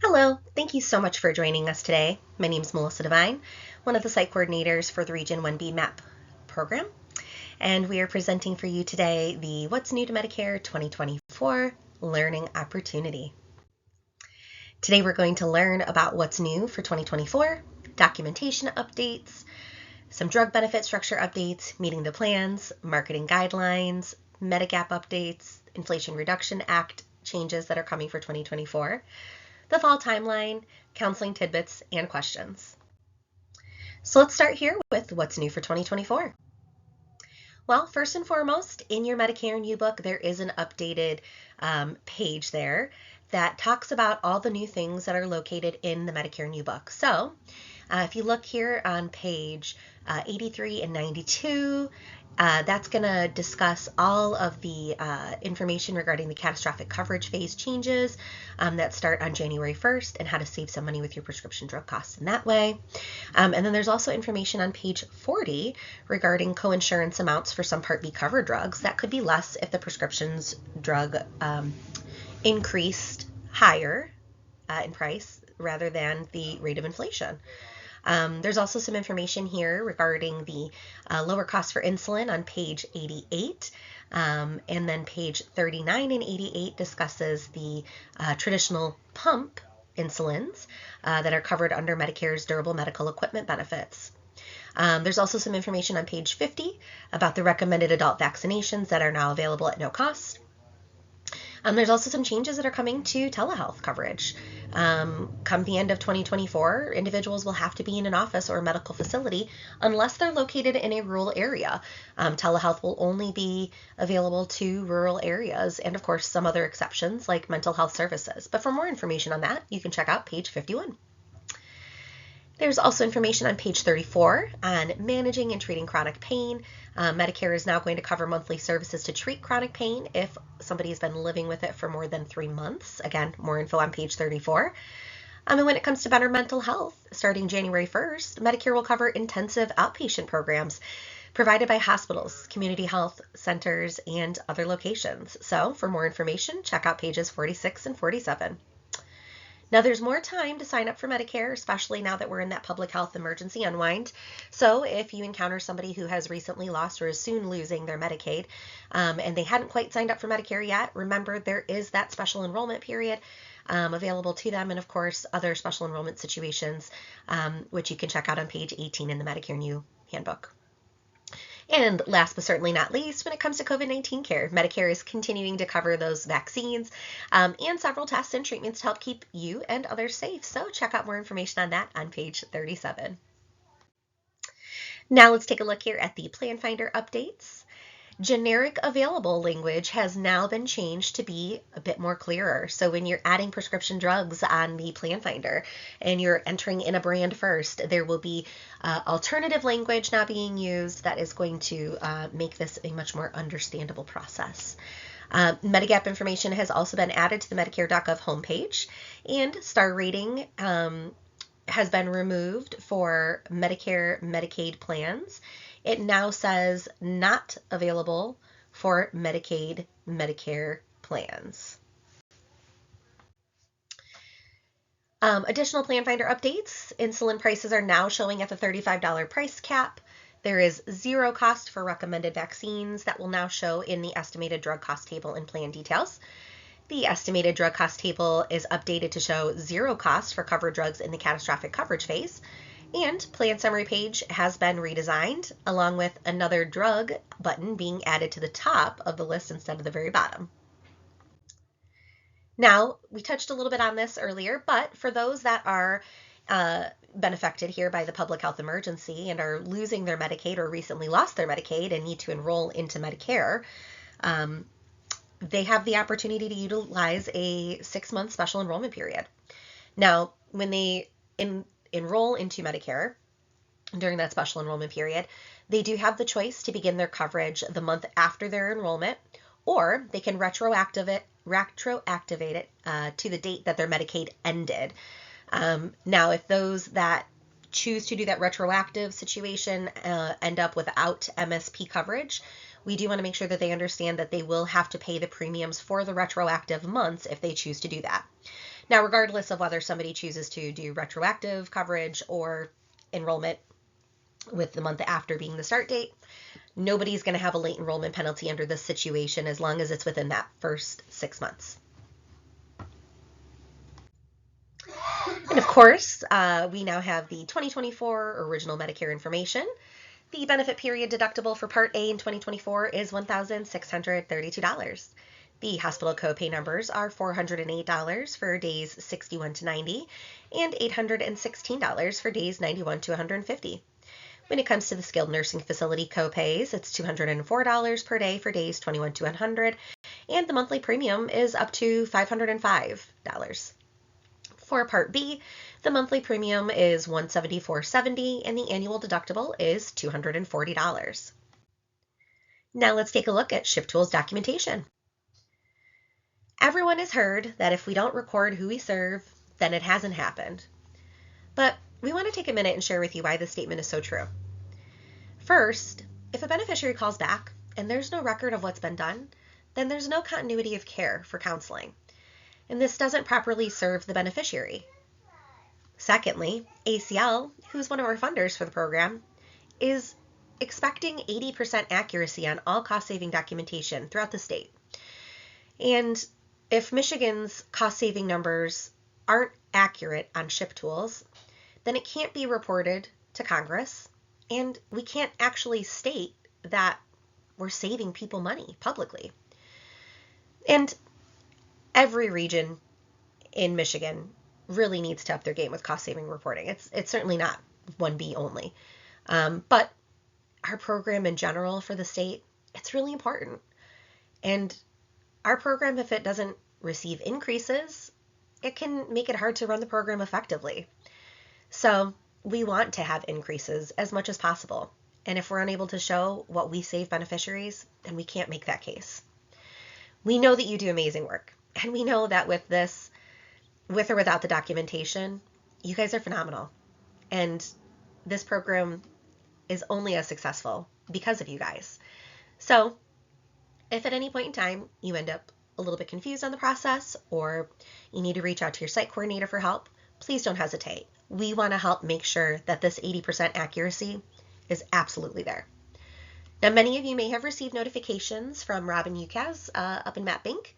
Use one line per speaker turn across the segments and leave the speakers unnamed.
Hello, thank you so much for joining us today. My name is Melissa Devine, one of the site coordinators for the Region 1B MAP program, and we are presenting for you today the What's New to Medicare 2024 Learning Opportunity. Today we're going to learn about what's new for 2024, documentation updates, some drug benefit structure updates, meeting the plans, marketing guidelines, Medigap updates, Inflation Reduction Act changes that are coming for 2024, the fall timeline, counseling tidbits, and questions. So let's start here with what's new for 2024. Well, first and foremost, in your Medicare New Book, there is an updated page there that talks about all the new things that are located in the Medicare New Book. So if you look here on page 83 and 92, that's going to discuss all of the information regarding the catastrophic coverage phase changes that start on January 1st and how to save some money with your prescription drug costs in that way. And then there's also information on page 40 regarding coinsurance amounts for some Part B covered drugs. That could be less if the prescriptions drug increased higher in price rather than the rate of inflation. There's also some information here regarding the lower cost for insulin on page 88. And then page 39 and 88 discusses the traditional pump insulins that are covered under Medicare's durable medical equipment benefits. There's also some information on page 50 about the recommended adult vaccinations that are now available at no cost. There's also some changes that are coming to telehealth coverage. Come the end of 2024, individuals will have to be in an office or a medical facility unless they're located in a rural area. Telehealth will only be available to rural areas and, of course, some other exceptions like mental health services. But for more information on that, you can check out page 51. There's also information on page 34 on managing and treating chronic pain. Medicare is now going to cover monthly services to treat chronic pain if somebody has been living with it for more than 3 months. Again, more info on page 34. And when it comes to better mental health, starting January 1st, Medicare will cover intensive outpatient programs provided by hospitals, community health centers, and other locations. So for more information, check out pages 46 and 47. Now, there's more time to sign up for Medicare, especially now that we're in that public health emergency unwind. So if you encounter somebody who has recently lost or is soon losing their Medicaid and they hadn't quite signed up for Medicare yet, remember there is that special enrollment period available to them, and of course other special enrollment situations, which you can check out on page 18 in the Medicare New Handbook. And last but certainly not least, when it comes to COVID-19 care, Medicare is continuing to cover those vaccines and several tests and treatments to help keep you and others safe. So check out more information on that on page 37. Now let's take a look here at the Plan Finder updates. Generic available language has now been changed to be a bit more clearer. So when you're adding prescription drugs on the Plan Finder and you're entering in a brand first, there will be alternative language now being used that is going to make this a much more understandable process. Medigap information has also been added to the Medicare.gov homepage, and star rating has been removed for Medicare Medicaid plans. It now says not available for Medicaid Medicare plans. Additional Plan Finder updates. Insulin prices are now showing at the $35 price cap. There is zero cost for recommended vaccines that will now show in the estimated drug cost table and plan details. The estimated drug cost table is updated to show zero cost for covered drugs in the catastrophic coverage phase. And plan summary page has been redesigned, along with another drug button being added to the top of the list instead of the very bottom. Now, we touched a little bit on this earlier, but for those that are been affected here by the public health emergency and are losing their Medicaid or recently lost their Medicaid and need to enroll into Medicare, they have the opportunity to utilize a 6-month special enrollment period. Now, when they enroll into Medicare during that special enrollment period, they do have the choice to begin their coverage the month after their enrollment, or they can retroactivate it to the date that their Medicaid ended. Now, if those that choose to do that retroactive situation end up without MSP coverage, we do want to make sure that they understand that they will have to pay the premiums for the retroactive months if they choose to do that. Now, regardless of whether somebody chooses to do retroactive coverage or enrollment with the month after being the start date, nobody's going to have a late enrollment penalty under this situation as long as it's within that first 6 months. And of course, we now have the 2024 original Medicare information. The benefit period deductible for Part A in 2024 is $1,632. The hospital copay numbers are $408 for days 61 to 90 and $816 for days 91 to 150. When it comes to the skilled nursing facility copays, it's $204 per day for days 21 to 100, and the monthly premium is up to $505. For Part B, the monthly premium is $174.70 and the annual deductible is $240. Now let's take a look at ShiftTools documentation. Everyone has heard that if we don't record who we serve, then it hasn't happened. But we want to take a minute and share with you why this statement is so true. First, if a beneficiary calls back and there's no record of what's been done, then there's no continuity of care for counseling, and this doesn't properly serve the beneficiary. Secondly, ACL, who's one of our funders for the program, is expecting 80% accuracy on all cost-saving documentation throughout the state. And if Michigan's cost-saving numbers aren't accurate on ShiftTools, then it can't be reported to Congress, and we can't actually state that we're saving people money publicly. And every region in Michigan really needs to up their game with cost-saving reporting. It's certainly not 1B only. But our program in general for the state, it's really important. And our program, if it doesn't receive increases, it can make it hard to run the program effectively. So we want to have increases as much as possible. And if we're unable to show what we save beneficiaries, then we can't make that case. We know that you do amazing work. And we know that with this, with or without the documentation, you guys are phenomenal. And this program is only as successful because of you guys. So if at any point in time you end up a little bit confused on the process or you need to reach out to your site coordinator for help, please don't hesitate. We want to help make sure that this 80% accuracy is absolutely there. Now, many of you may have received notifications from Robin Ukaz up in Matt Bink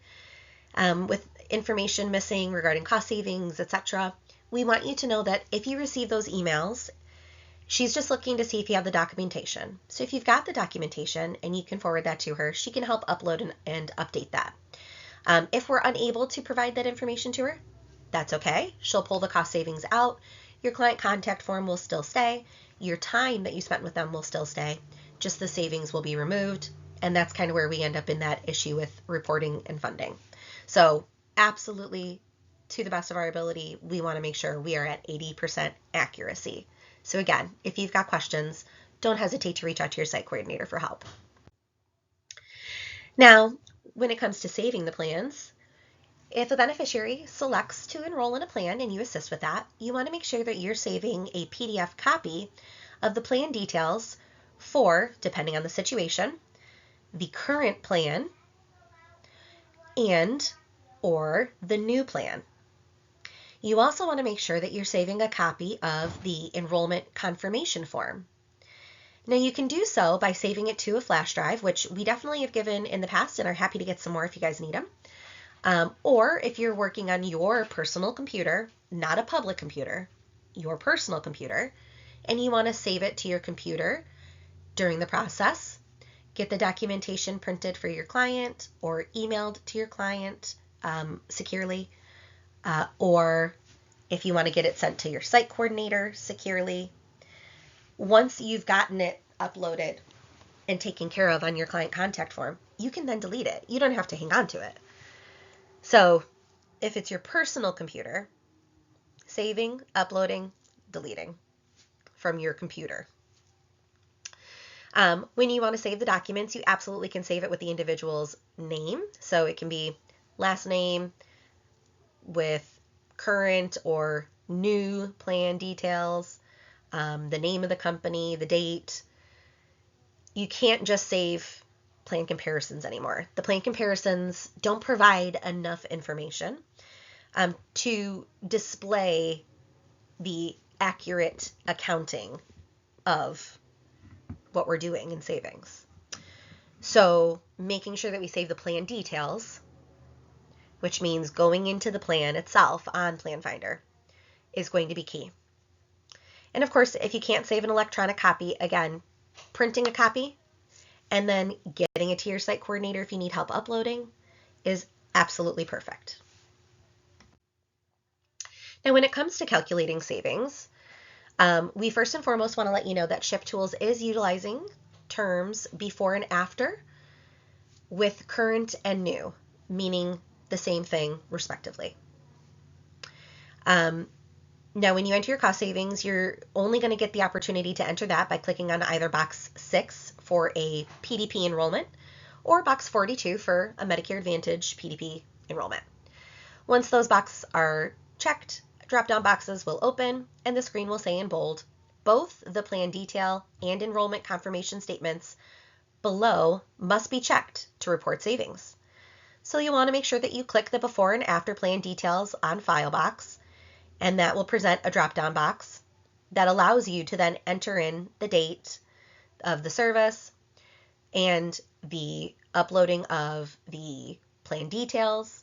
with information missing regarding cost savings, etc. We want you to know that if you receive those emails, she's just looking to see if you have the documentation. So if you've got the documentation and you can forward that to her, she can help upload and update that. If we're unable to provide that information to her, that's okay. She'll pull the cost savings out. Your client contact form will still stay. Your time that you spent with them will still stay. Just the savings will be removed. And that's kind of where we end up in that issue with reporting and funding. So absolutely, to the best of our ability, we want to make sure we are at 80% accuracy. So again, if you've got questions, don't hesitate to reach out to your site coordinator for help. Now, when it comes to saving the plans, if a beneficiary selects to enroll in a plan and you assist with that, you want to make sure that you're saving a PDF copy of the plan details for, depending on the situation, the current plan and or the new plan. You also want to make sure that you're saving a copy of the enrollment confirmation form. Now you can do so by saving it to a flash drive, which we definitely have given in the past and are happy to get some more if you guys need them. Or if you're working on your personal computer, not a public computer, your personal computer, and you want to save it to your computer during the process, get the documentation printed for your client or emailed to your client securely, or if you want to get it sent to your site coordinator securely. Once you've gotten it uploaded and taken care of on your client contact form, you can then delete it. You don't have to hang on to it. So if it's your personal computer, saving, uploading, deleting from your computer. When you want to save the documents, you absolutely can save it with the individual's name. So it can be last name with current or new plan details, the name of the company, the date. You can't just save plan comparisons anymore. The plan comparisons don't provide enough information. to display the accurate accounting of what we're doing in savings. So making sure that we save the plan details, which means going into the plan itself on Plan Finder, is going to be key. And of course, if you can't save an electronic copy, again, printing a copy and then getting it to your site coordinator if you need help uploading is absolutely perfect. Now, when it comes to calculating savings, we first and foremost want to let you know that ShiftTools is utilizing terms before and after with current and new, meaning the same thing respectively. Now, when you enter your cost savings, you're only going to get the opportunity to enter that by clicking on either box 6 for a PDP enrollment or box 42 for a Medicare Advantage PDP enrollment. Once those boxes are checked, drop-down boxes will open and the screen will say in bold, both the plan detail and enrollment confirmation statements below must be checked to report savings. So you'll want to make sure that you click the before and after plan details on file box, and that will present a drop-down box that allows you to then enter in the date of the service and the uploading of the plan details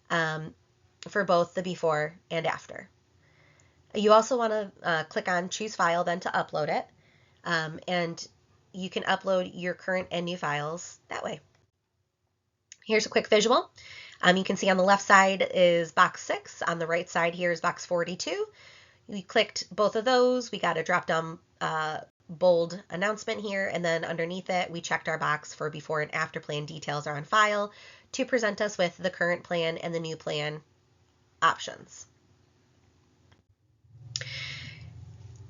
for both the before and after. You also want to click on choose file then to upload it, and you can upload your current and new files that way. Here's a quick visual. You can see on the left side is box 6. On the right side here is box 42. We clicked both of those. We got a drop-down bold announcement here, and then underneath it, we checked our box for before and after plan details are on file to present us with the current plan and the new plan options.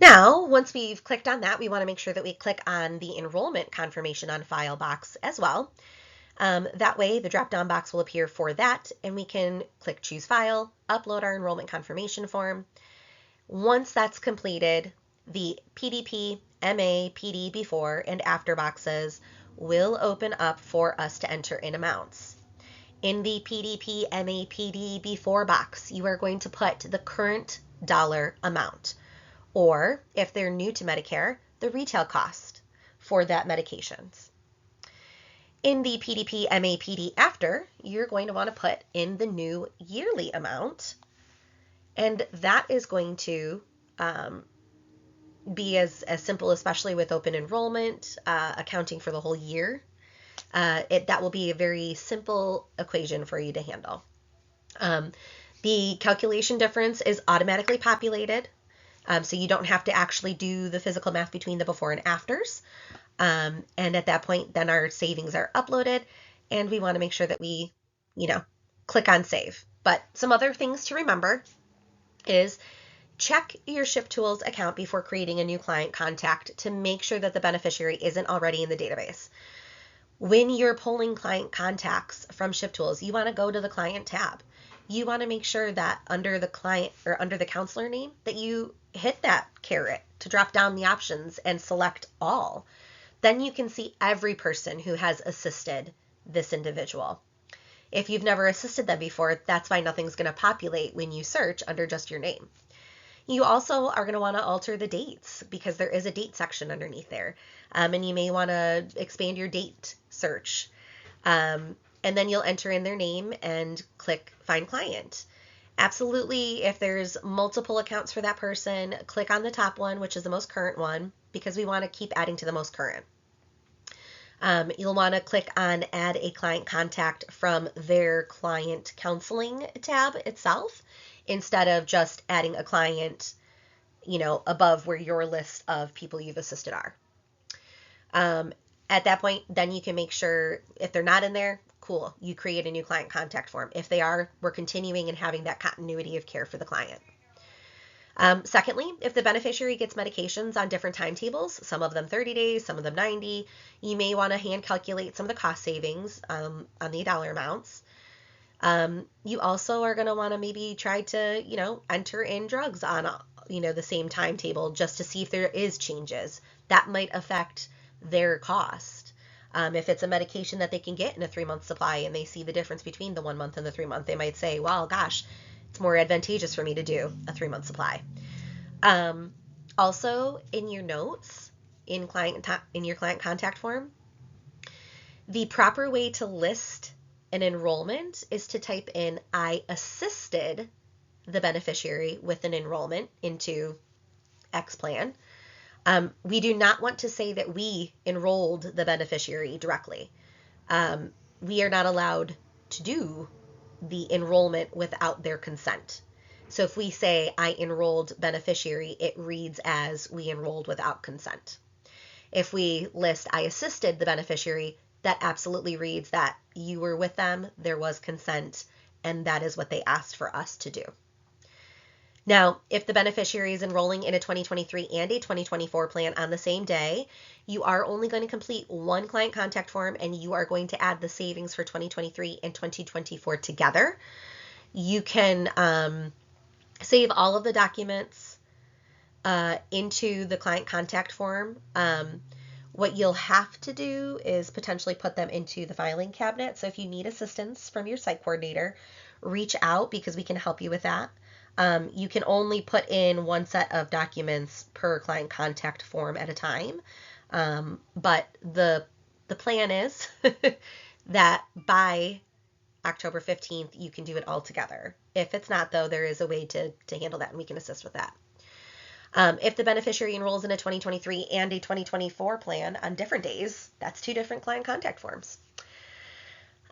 Now, once we've clicked on that, we want to make sure that we click on the enrollment confirmation on file box as well. That way, the drop-down box will appear for that, and we can click Choose File, upload our enrollment confirmation form. Once that's completed, the PDP, MA, PD before and after boxes will open up for us to enter in amounts. In the PDP, MA, PD before box, you are going to put the current dollar amount, or if they're new to Medicare, the retail cost for that medications. In the PDP, MA, PD after, you're going to want to put in the new yearly amount, and that is going to be as simple, especially with open enrollment, accounting for the whole year. That will be a very simple equation for you to handle. The calculation difference is automatically populated, so you don't have to actually do the physical math between the before and afters. And at that point, then our savings are uploaded, and we want to make sure that we, click on save. But some other things to remember is check your ShiftTools account before creating a new client contact to make sure that the beneficiary isn't already in the database. When you're pulling client contacts from ShiftTools, you want to go to the client tab. You want to make sure that under the client or under the counselor name that you hit that caret to drop down the options and select all. Then you can see every person who has assisted this individual. If you've never assisted them before, that's why nothing's going to populate when you search under just your name. You also are going to want to alter the dates because there is a date section underneath there. And you may want to expand your date search. And then you'll enter in their name and click Find Client. Absolutely, if there's multiple accounts for that person, click on the top one, which is the most current one, because we want to keep adding to the most current. You'll want to click on Add a Client Contact from their Client Counseling tab itself, instead of just adding a client, above where your list of people you've assisted are. At that point, then you can make sure if they're not in there, cool, you create a new client contact form. If they are, we're continuing and having that continuity of care for the client. Secondly, if the beneficiary gets medications on different timetables, some of them 30 days, some of them 90, you may want to hand calculate some of the cost savings on the dollar amounts. You also are going to want to maybe try to, enter in drugs on, the same timetable just to see if there is changes. That might affect their cost. If it's a medication that they can get in a 3-month supply and they see the difference between the 1 month and the 3 month, they might say, well, gosh, it's more advantageous for me to do a 3-month supply. Also, in your notes, in your client contact form, the proper way to list an enrollment is to type in "I assisted the beneficiary with an enrollment into X plan." We do not want to say that we enrolled the beneficiary directly. We are not allowed to do the enrollment without their consent. So if we say "I enrolled beneficiary," it reads as we enrolled without consent. If we list "I assisted the beneficiary," that absolutely reads that you were with them, there was consent, and that is what they asked for us to do. Now, if the beneficiary is enrolling in a 2023 and a 2024 plan on the same day, you are only going to complete one client contact form, and you are going to add the savings for 2023 and 2024 together. You can save all of the documents into the client contact form. What you'll have to do is potentially put them into the filing cabinet. So if you need assistance from your site coordinator, reach out because we can help you with that. You can only put in one set of documents per client contact form at a time. But the plan is that by October 15th, you can do it all together. If it's not, though, there is a way to handle that, and we can assist with that. If the beneficiary enrolls in a 2023 and a 2024 plan on different days, that's 2 different client contact forms.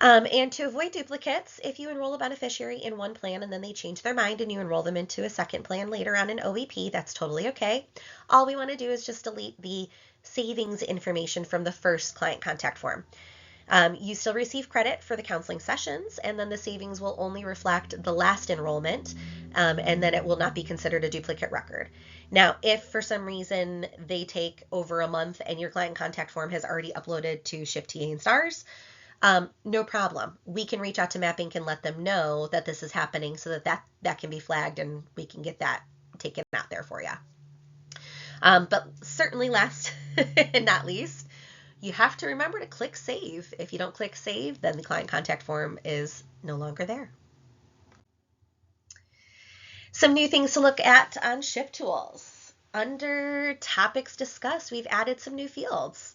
And to avoid duplicates, if you enroll a beneficiary in one plan and then they change their mind and you enroll them into a second plan later on in OEP, that's totally okay. All we want to do is just delete the savings information from the first client contact form. You still receive credit for the counseling sessions, and then the savings will only reflect the last enrollment, and then it will not be considered a duplicate record. Now, if for some reason they take over a month and your client contact form has already uploaded to ShiftTA and STARS, no problem. We can reach out to MapInc and let them know that this is happening so that can be flagged and we can get that taken out there for you. But certainly last and not least, you have to remember to click save. If you don't click save, then the client contact form is no longer there. Some new things to look at on ShiftTools. Under topics discussed, we've added some new fields.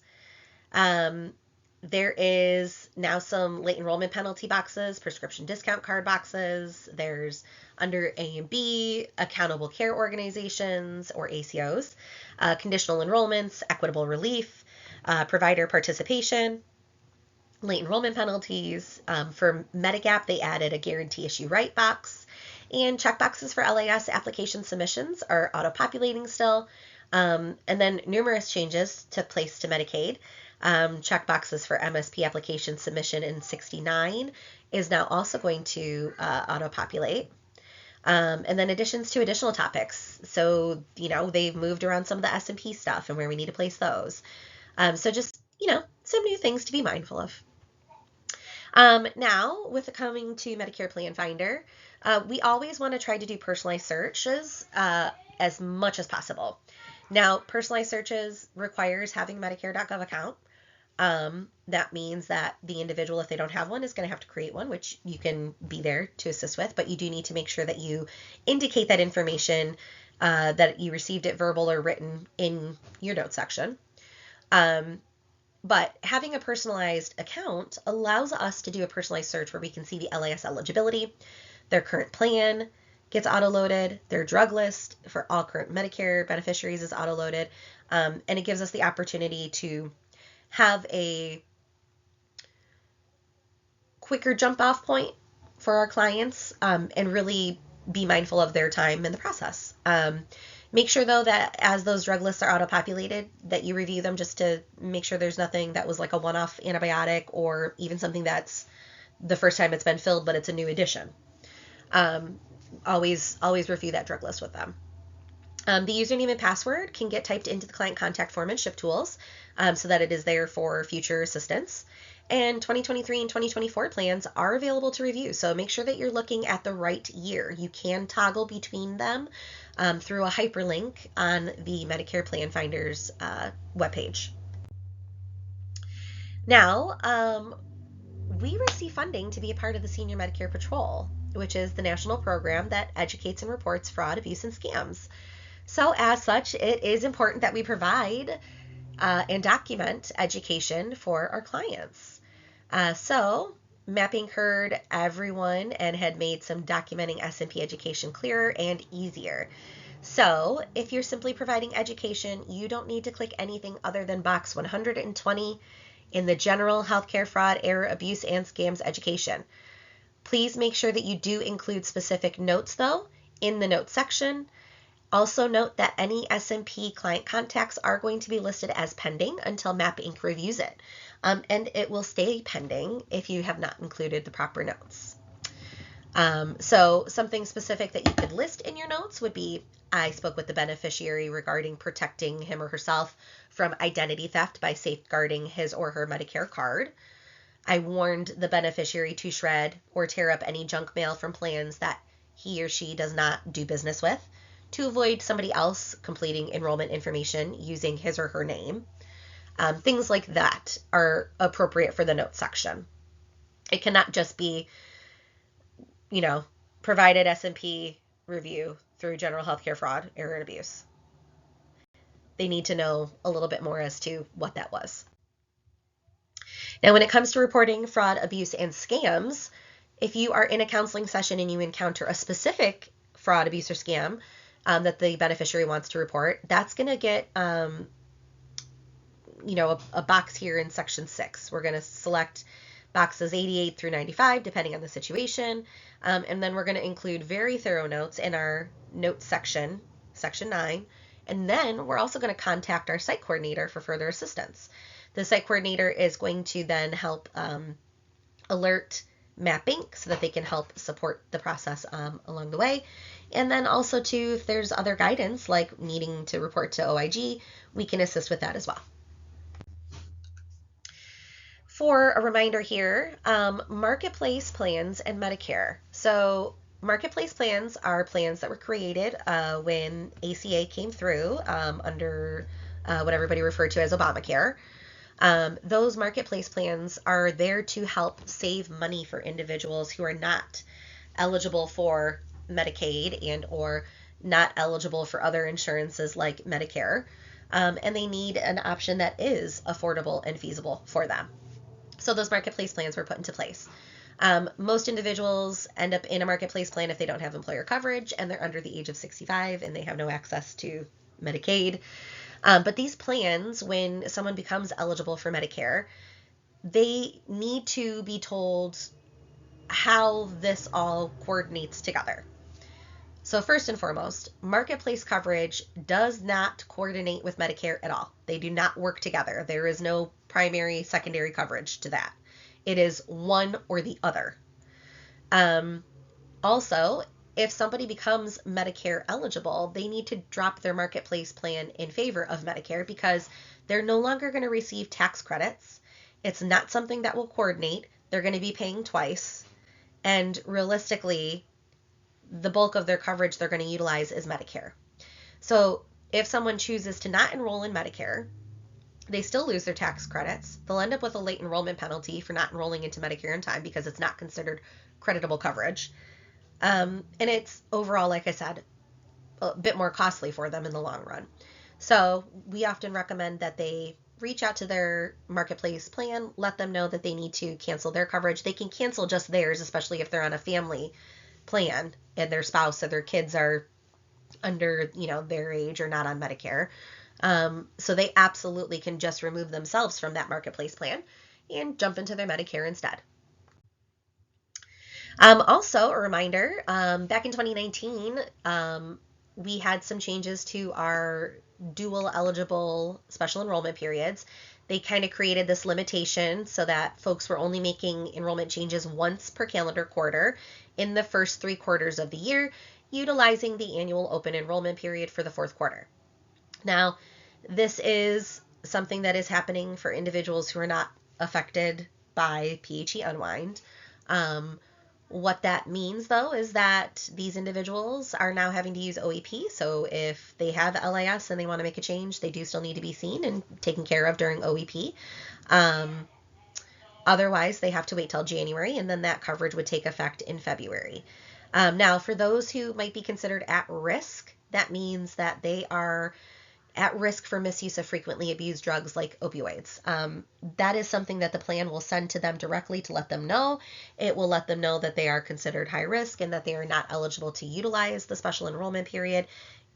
There is now some late enrollment penalty boxes, prescription discount card boxes. There's under A and B, accountable care organizations or ACOs, conditional enrollments, equitable relief, provider participation, late enrollment penalties. For Medigap, they added a guarantee issue right box, and checkboxes for LAS application submissions are auto-populating still. And then numerous changes took place to Medicaid. Checkboxes for MSP application submission in 69 is now also going to auto-populate. And then additions to additional topics. So, they've moved around some of the S&P stuff and where we need to place those. So just, some new things to be mindful of. Now, with the coming to Medicare Plan Finder, we always want to try to do personalized searches as much as possible. Now, personalized searches requires having a Medicare.gov account. That means that the individual, if they don't have one, is going to have to create one, which you can be there to assist with, but you do need to make sure that you indicate that information, that you received it verbal or written in your notes section. But having a personalized account allows us to do a personalized search where we can see the LAS eligibility, their current plan gets auto-loaded, their drug list for all current Medicare beneficiaries is auto-loaded, and it gives us the opportunity to have a quicker jump off point for our clients, and really be mindful of their time in the process. Make sure, though, that as those drug lists are auto-populated, that you review them just to make sure there's nothing that was like a one-off antibiotic or even something that's the first time it's been filled, but it's a new addition. Always review that drug list with them. The username and password can get typed into the client contact form in ShiftTools, so that it is there for future assistance. And 2023 and 2024 plans are available to review, so make sure that you're looking at the right year. You can toggle between them through a hyperlink on the Medicare Plan Finder's webpage. Now, we receive funding to be a part of the Senior Medicare Patrol. which is the national program that educates and reports fraud, abuse, and scams. So, as such, it is important that we provide and document education for our clients. So, Mapping heard everyone and had made some documenting S&P education clearer and easier. So, if you're simply providing education, you don't need to click anything other than box 120 in the general healthcare fraud, error, abuse, and scams education. Please make sure that you do include specific notes, though, in the notes section. Also note that any S&P client contacts are going to be listed as pending until MAP Inc. reviews it. And it will stay pending if you have not included the proper notes. So something specific that you could list in your notes would be, I spoke with the beneficiary regarding protecting him or herself from identity theft by safeguarding his or her Medicare card. I warned the beneficiary to shred or tear up any junk mail from plans that he or she does not do business with, to avoid somebody else completing enrollment information using his or her name. Things like that are appropriate for the notes section. It cannot just be, provided S&P review through general healthcare fraud, error, and abuse. They need to know a little bit more as to what that was. Now, when it comes to reporting fraud, abuse, and scams, if you are in a counseling session and you encounter a specific fraud, abuse, or scam that the beneficiary wants to report, that's going to get, a box here in section 6. We're going to select boxes 88 through 95, depending on the situation. And then we're going to include very thorough notes in our notes section, section 9. And then we're also going to contact our site coordinator for further assistance. The site coordinator is going to then help alert MAP Inc. so that they can help support the process along the way. And then also, too, if there's other guidance like needing to report to OIG, we can assist with that as well. For a reminder here, marketplace plans and Medicare. So marketplace plans are plans that were created when ACA came through under what everybody referred to as Obamacare. Those marketplace plans are there to help save money for individuals who are not eligible for Medicaid and or not eligible for other insurances like Medicare, and they need an option that is affordable and feasible for them. So those marketplace plans were put into place. Most individuals end up in a marketplace plan if they don't have employer coverage and they're under the age of 65 and they have no access to Medicaid. But these plans, when someone becomes eligible for Medicare, they need to be told how this all coordinates together. So first and foremost, marketplace coverage does not coordinate with Medicare at all. They do not work together. There is no primary, secondary coverage to that. It is one or the other. Also, if somebody becomes Medicare eligible, they need to drop their marketplace plan in favor of Medicare because they're no longer going to receive tax credits. It's not something that will coordinate. They're going to be paying twice. And realistically, the bulk of their coverage they're going to utilize is Medicare. So if someone chooses to not enroll in Medicare, they still lose their tax credits. They'll end up with a late enrollment penalty for not enrolling into Medicare in time because it's not considered creditable coverage. And it's overall, like I said, a bit more costly for them in the long run. So we often recommend that they reach out to their marketplace plan, let them know that they need to cancel their coverage. They can cancel just theirs, especially if they're on a family plan and their spouse or their kids are under, their age or not on Medicare. So they absolutely can just remove themselves from that marketplace plan and jump into their Medicare instead. Also, a reminder, back in 2019, we had some changes to our dual eligible special enrollment periods. They kind of created this limitation so that folks were only making enrollment changes once per calendar quarter in the first 3 quarters of the year, utilizing the annual open enrollment period for the 4th quarter. Now, this is something that is happening for individuals who are not affected by PHE unwind. What that means, though, is that these individuals are now having to use OEP. So if they have LIS and they want to make a change, they do still need to be seen and taken care of during OEP. Otherwise, they have to wait till January, and then that coverage would take effect in February. Now, for those who might be considered at risk, that means that they are at risk for misuse of frequently abused drugs like opioids. That is something that the plan will send to them directly to let them know. It will let them know that they are considered high risk and that they are not eligible to utilize the special enrollment period.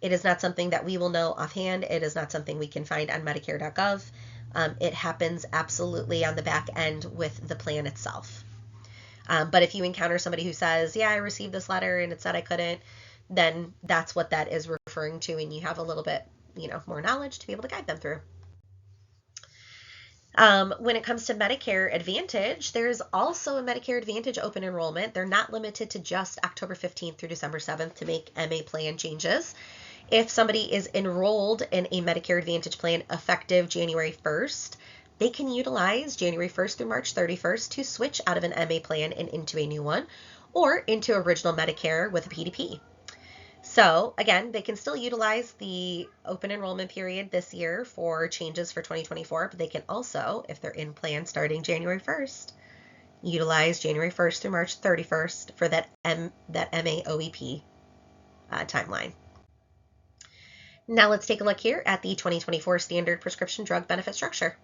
It is not something that we will know offhand. It is not something we can find on Medicare.gov. It happens absolutely on the back end with the plan itself. But if you encounter somebody who says, yeah, I received this letter and it said I couldn't, then that's what that is referring to, and you have a little bit more knowledge to be able to guide them through. When it comes to Medicare Advantage, there's also a Medicare Advantage open enrollment. They're not limited to just October 15th through December 7th to make MA plan changes. If somebody is enrolled in a Medicare Advantage plan effective January 1st, they can utilize January 1st through March 31st to switch out of an MA plan and into a new one, or into original Medicare with a PDP. So again, they can still utilize the open enrollment period this year for changes for 2024, but they can also, if they're in plan starting January 1st, utilize January 1st through March 31st for that MA OEP timeline. Now let's take a look here at the 2024 standard prescription drug benefit structure.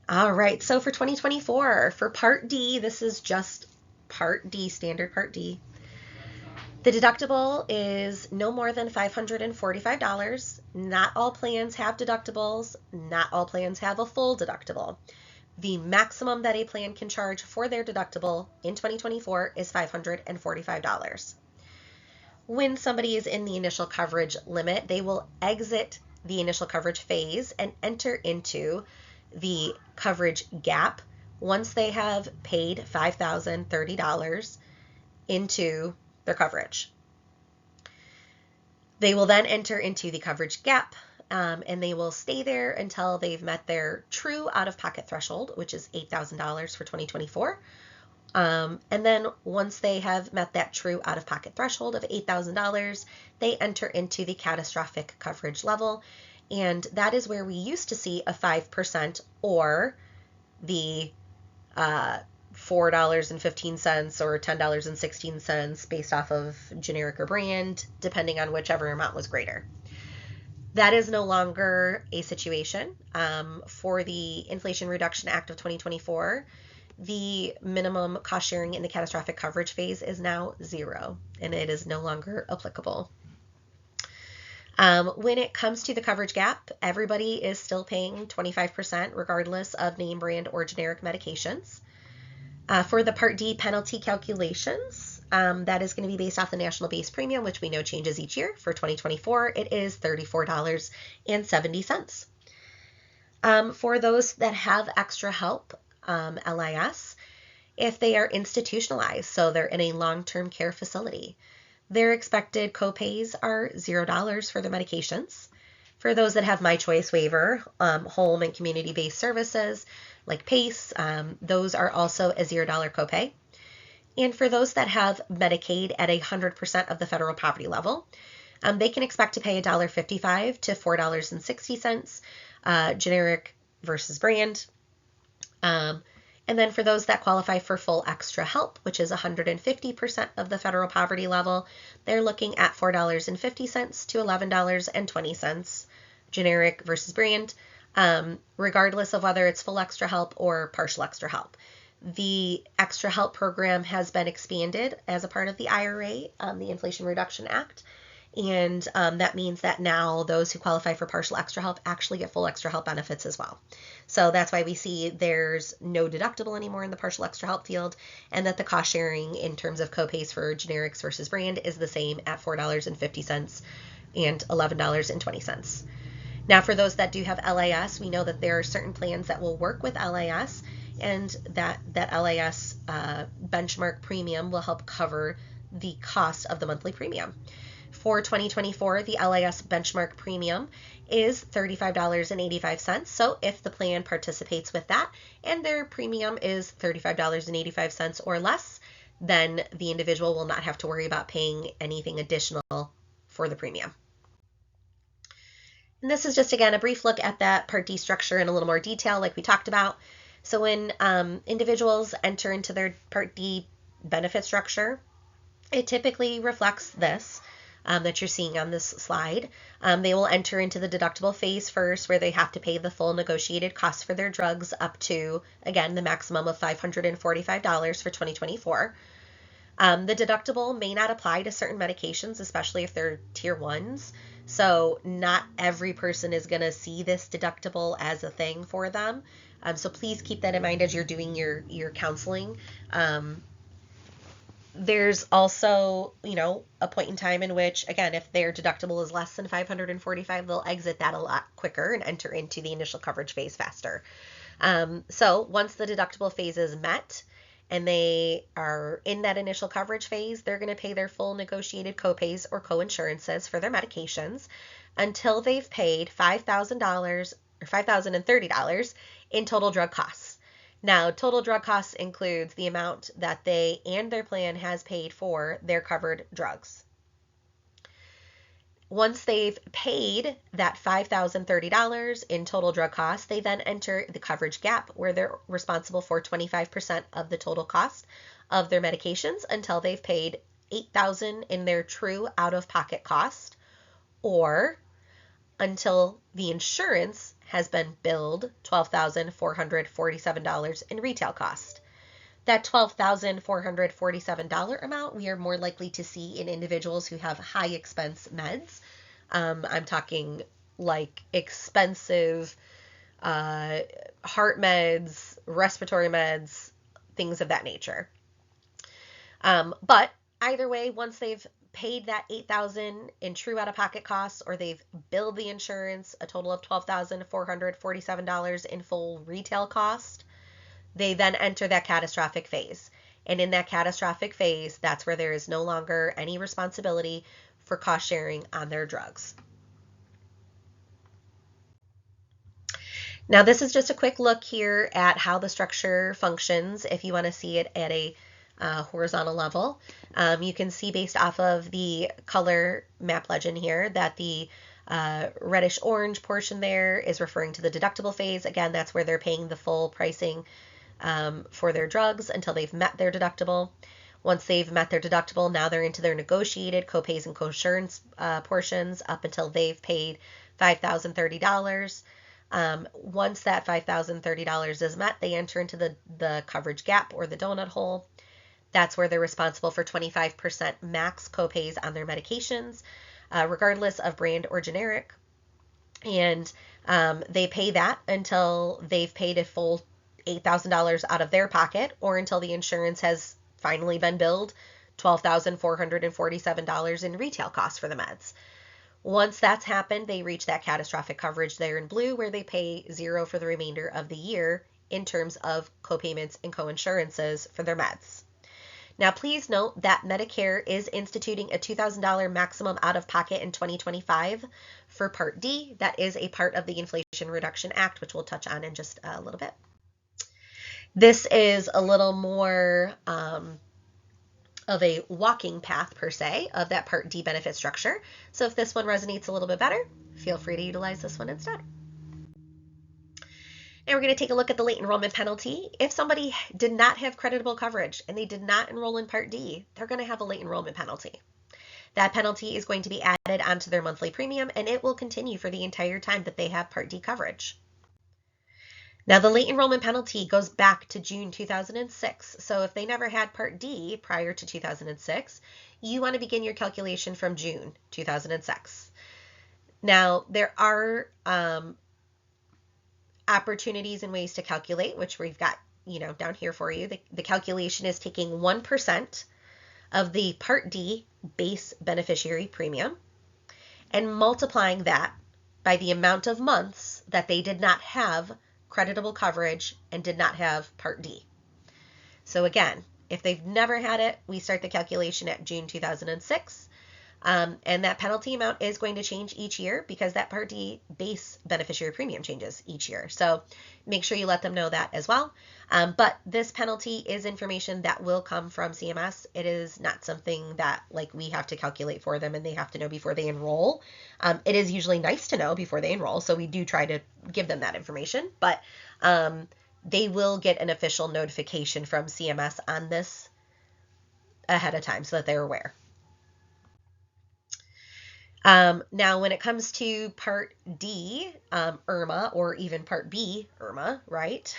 All right, so for 2024, for Part D, this is just Part D, standard Part D. The deductible is no more than $545. Not all plans have deductibles. Not all plans have a full deductible. The maximum that a plan can charge for their deductible in 2024 is $545. When somebody is in the initial coverage limit, they will exit the initial coverage phase and enter into the coverage gap once they have paid $5,030 into their coverage. They will then enter into the coverage gap, and they will stay there until they've met their true out-of-pocket threshold, which is $8,000 for 2024. And then once they have met that true out-of-pocket threshold of $8,000, they enter into the catastrophic coverage level. And that is where we used to see a 5% or the $4.15 or $10.16 based off of generic or brand, depending on whichever amount was greater. That is no longer a situation. For the Inflation Reduction Act of 2024, the minimum cost sharing in the catastrophic coverage phase is now 0, and it is no longer applicable. When it comes to the coverage gap, everybody is still paying 25% regardless of name brand or generic medications. For the Part D penalty calculations, that is going to be based off the national base premium, which we know changes each year. For 2024, it is $34.70. For those that have extra help, LIS, if they are institutionalized, so they're in a long-term care facility, their expected copays are $0 for their medications. For those that have My Choice waiver, home and community-based services like PACE, those are also a $0 copay. And for those that have Medicaid at 100% of the federal poverty level, they can expect to pay $1.55 to $4.60, generic versus brand. And then for those that qualify for full extra help, which is 150% of the federal poverty level, they're looking at $4.50 to $11.20, generic versus brand, regardless of whether it's full extra help or partial extra help. The extra help program has been expanded as a part of the IRA, the Inflation Reduction Act. And that means that now those who qualify for partial extra help actually get full extra help benefits as well. So that's why we see there's no deductible anymore in the partial extra help field, and that the cost sharing in terms of copays for generics versus brand is the same at $4.50 and $11.20. Now, for those that do have LIS, we know that there are certain plans that will work with LIS, and that LIS benchmark premium will help cover the cost of the monthly premium. For 2024, the LIS benchmark premium is $35.85. So if the plan participates with that and their premium is $35.85 or less, then the individual will not have to worry about paying anything additional for the premium. And this is just, again, a brief look at that Part D structure in a little more detail like we talked about. So when individuals enter into their Part D benefit structure, it typically reflects this that you're seeing on this slide. They will enter into the deductible phase first, where they have to pay the full negotiated cost for their drugs up to, again, the maximum of $545 for 2024. The deductible may not apply to certain medications, especially if they're tier ones. So not every person is going to see this deductible as a thing for them. So please keep that in mind as you're doing your counseling. There's also, a point in time in which, again, if their deductible is less than 545, they'll exit that a lot quicker and enter into the initial coverage phase faster. So once the deductible phase is met and they are in that initial coverage phase, they're going to pay their full negotiated copays or coinsurances for their medications until they've paid $5,000 or $5,030 in total drug costs. Now, total drug costs includes the amount that they and their plan has paid for their covered drugs. Once they've paid that $5,030 in total drug costs, they then enter the coverage gap, where they're responsible for 25% of the total cost of their medications until they've paid $8,000 in their true out-of-pocket cost, or until the insurance has been billed $12,447 in retail cost. That $12,447 amount we are more likely to see in individuals who have high expense meds. I'm talking like expensive heart meds, respiratory meds, things of that nature. But either way, once they've paid that $8,000 in true out-of-pocket costs, or they've billed the insurance a total of $12,447 in full retail cost, they then enter that catastrophic phase. And in that catastrophic phase, that's where there is no longer any responsibility for cost sharing on their drugs. Now, this is just a quick look here at how the structure functions if you want to see it at a horizontal level. You can see based off of the color map legend here that the reddish orange portion there is referring to the deductible phase. Again, that's where they're paying the full pricing for their drugs until they've met their deductible. Once they've met their deductible, now they're into their negotiated copays and coinsurance portions up until they've paid $5,030. Once that $5,030 is met, they enter into the coverage gap, or the donut hole. That's where they're responsible for 25% max copays on their medications, regardless of brand or generic. And they pay that until they've paid a full $8,000 out of their pocket, or until the insurance has finally been billed $12,447 in retail costs for the meds. Once that's happened, they reach that catastrophic coverage there in blue, where they pay $0 for the remainder of the year in terms of copayments and coinsurances for their meds. Now, please note that Medicare is instituting a $2,000 maximum out-of-pocket in 2025 for Part D. That is a part of the Inflation Reduction Act, which we'll touch on in just a little bit. This is a little more of a walking path, per se, of that Part D benefit structure. So if this one resonates a little bit better, feel free to utilize this one instead. And we're going to take a look at the late enrollment penalty. If somebody did not have creditable coverage and they did not enroll in Part D, they're going to have a late enrollment penalty. That penalty is going to be added onto their monthly premium, and it will continue for the entire time that they have Part D coverage. Now, the late enrollment penalty goes back to June 2006. So if they never had Part D prior to 2006, you want to begin your calculation from June 2006. Now, there are opportunities and ways to calculate, which we've got, down here for you. The calculation is taking 1% of the Part D base beneficiary premium and multiplying that by the amount of months that they did not have creditable coverage and did not have Part D. So again, if they've never had it, we start the calculation at June 2006. And that penalty amount is going to change each year because that Part D base beneficiary premium changes each year. So make sure you let them know that as well. But this penalty is information that will come from CMS. It is not something that we have to calculate for them and they have to know before they enroll. It is usually nice to know before they enroll, so we do try to give them that information. But they will get an official notification from CMS on this ahead of time so that they're aware. Now, when it comes to Part D, IRMA, or even Part B, IRMA, right?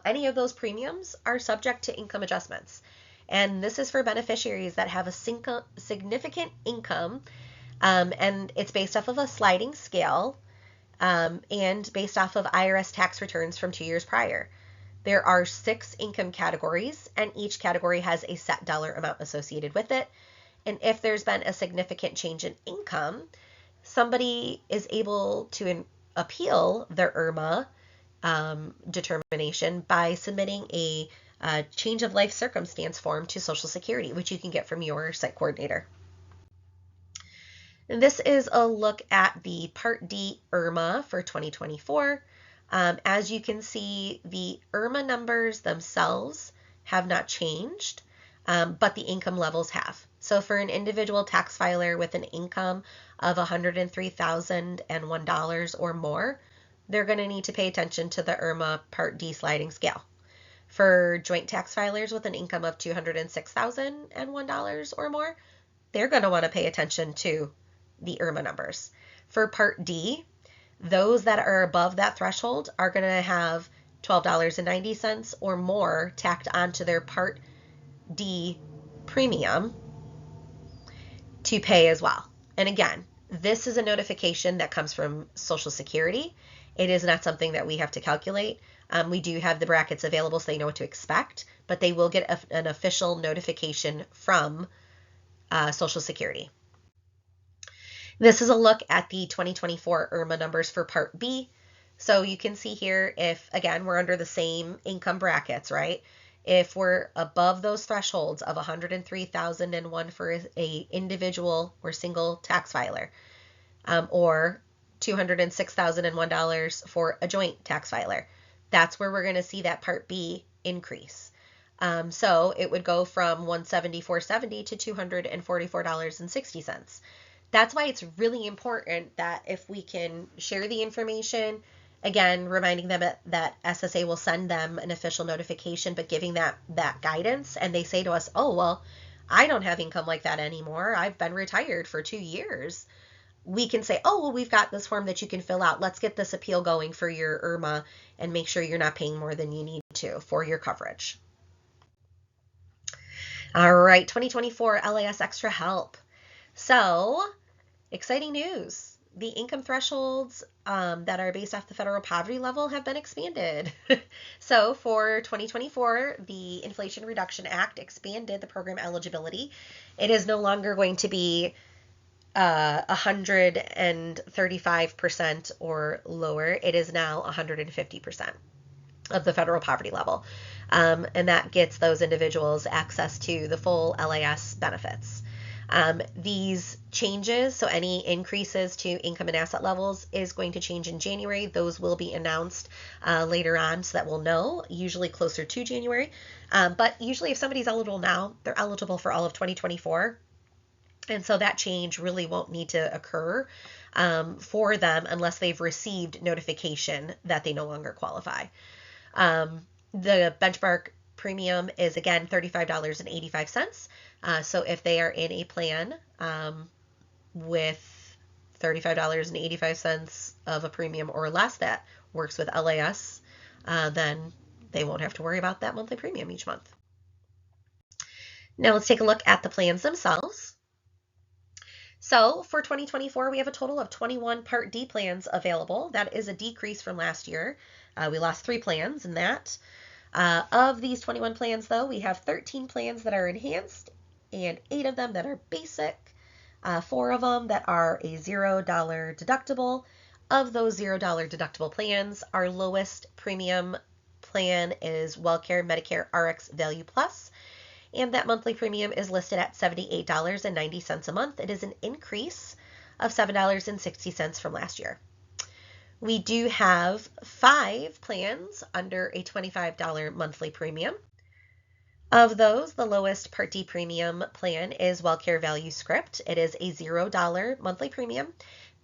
Any of those premiums are subject to income adjustments. And this is for beneficiaries that have a significant income, and it's based off of a sliding scale, and based off of IRS tax returns from 2 years prior. There are 6 income categories, and each category has a set dollar amount associated with it. And if there's been a significant change in income, somebody is able to appeal their IRMA determination by submitting a change of life circumstance form to Social Security, which you can get from your site coordinator. And this is a look at the Part D IRMA for 2024. As you can see, the IRMA numbers themselves have not changed, but the income levels have. So for an individual tax filer with an income of $103,001 or more, they're going to need to pay attention to the IRMA Part D sliding scale. For joint tax filers with an income of $206,001 or more, they're going to want to pay attention to the IRMA numbers. For Part D, those that are above that threshold are going to have $12.90 or more tacked onto their Part D premium to pay as well. And again, this is a notification that comes from Social Security. It is not something that we have to calculate. We do have the brackets available so they know what to expect, but they will get an official notification from Social Security. This is a look at the 2024 IRMA numbers for Part B. So you can see here if, again, we're under the same income brackets, right? If we're above those thresholds of $103,001 for a individual or single tax filer, or $206,001 for a joint tax filer, that's where we're going to see that Part B increase. So it would go from $174.70 to $244.60. That's why it's really important that if we can share the information, again, reminding them that SSA will send them an official notification, but giving that guidance, and they say to us, oh, well, I don't have income like that anymore. I've been retired for 2 years. We can say, oh, well, we've got this form that you can fill out. Let's get this appeal going for your IRMA and make sure you're not paying more than you need to for your coverage. All right, 2024 LAS Extra Help. So, exciting news. The income thresholds that are based off the federal poverty level have been expanded. So for 2024, the Inflation Reduction Act expanded the program eligibility. It is no longer going to be 135% or lower. It is now 150% of the federal poverty level. And that gets those individuals access to the full LAS benefits. These changes, so any increases to income and asset levels, is going to change in January. Those will be announced later on so that we'll know, usually closer to January. But usually if somebody's eligible now, they're eligible for all of 2024. And so that change really won't need to occur for them unless they've received notification that they no longer qualify. The benchmark premium is, again, $35.85. So if they are in a plan with $35.85 of a premium or less that works with LAS, then they won't have to worry about that monthly premium each month. Now let's take a look at the plans themselves. So for 2024, we have a total of 21 Part D plans available. That is a decrease from last year. We lost 3 plans in that. Of these 21 plans, though, we have 13 plans that are enhanced and 8 of them that are basic, 4 of them that are a $0 deductible. Of those $0 deductible plans, our lowest premium plan is WellCare Medicare RX Value Plus, and that monthly premium is listed at $78.90 a month. It is an increase of $7.60 from last year. We do have 5 plans under a $25 monthly premium. Of those, the lowest Part D premium plan is WellCare Value Script. It is a $0 monthly premium.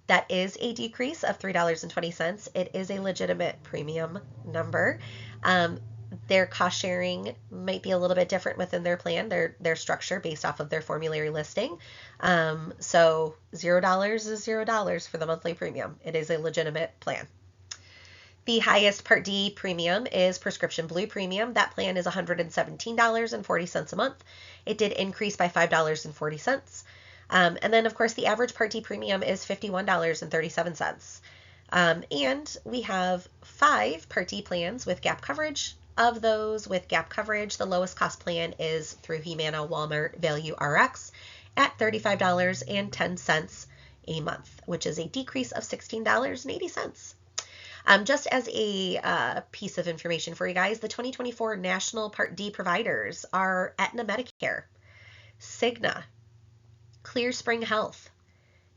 That is a decrease of $3.20. It is a legitimate premium number. Um, their cost sharing might be a little bit different within their plan, their structure based off of their formulary listing. So $0 is $0 for the monthly premium. It is a legitimate plan. The highest Part D premium is Prescription Blue Premium. That plan is $117.40 a month. It did increase by $5.40. And then, of course, the average Part D premium is $51.37. And we have 5 Part D plans with gap coverage. Of those with gap coverage, the lowest cost plan is through Humana Walmart Value RX at $35.10 a month, which is a decrease of $16.80. Just as a piece of information for you guys, the 2024 National Part D providers are Aetna Medicare, Cigna, ClearSpring Health,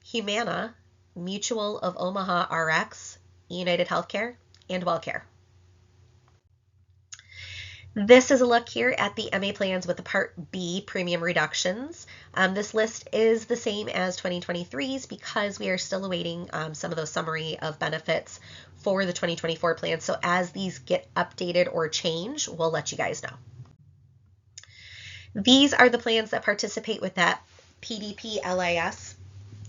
Humana, Mutual of Omaha RX, United Healthcare, and WellCare. This is a look here at the MA plans with the Part B premium reductions. This list is the same as 2023's because we are still awaiting some of those summary of benefits for the 2024 plan. So as these get updated or change, we'll let you guys know. These are the plans that participate with that PDP LIS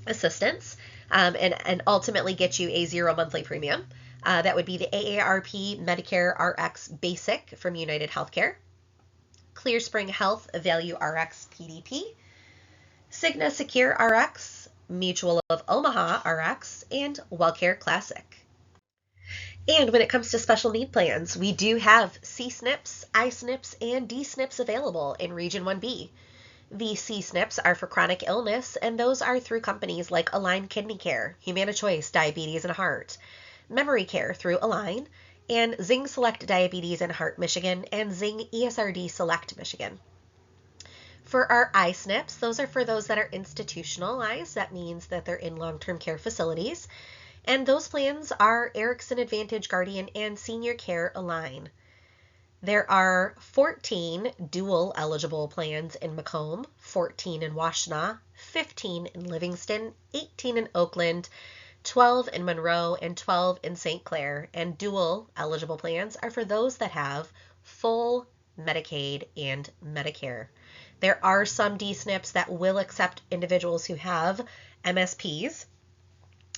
assistance and ultimately get you a 0 monthly premium. That would be the AARP Medicare RX Basic from United Healthcare, ClearSpring Health Value RX PDP, Cigna Secure RX, Mutual of Omaha RX, and WellCare Classic. And when it comes to special need plans, we do have C-SNPs, I-SNPs, and D-SNPs available in Region 1B. The C-SNPs are for chronic illness, and those are through companies like Align Kidney Care, Humana Choice Diabetes and Heart, Memory Care through Align, and Zing Select Diabetes and Heart Michigan, and Zing ESRD Select Michigan. For our I-SNPs, those are for those that are institutionalized. That means that they're in long-term care facilities. And those plans are Erickson Advantage Guardian and Senior Care Align. There are 14 dual eligible plans in Macomb, 14 in Washtenaw, 15 in Livingston, 18 in Oakland, 12 in Monroe, and 12 in St. Clair. And dual eligible plans are for those that have full Medicaid and Medicare. There are some D-SNPs that will accept individuals who have MSPs.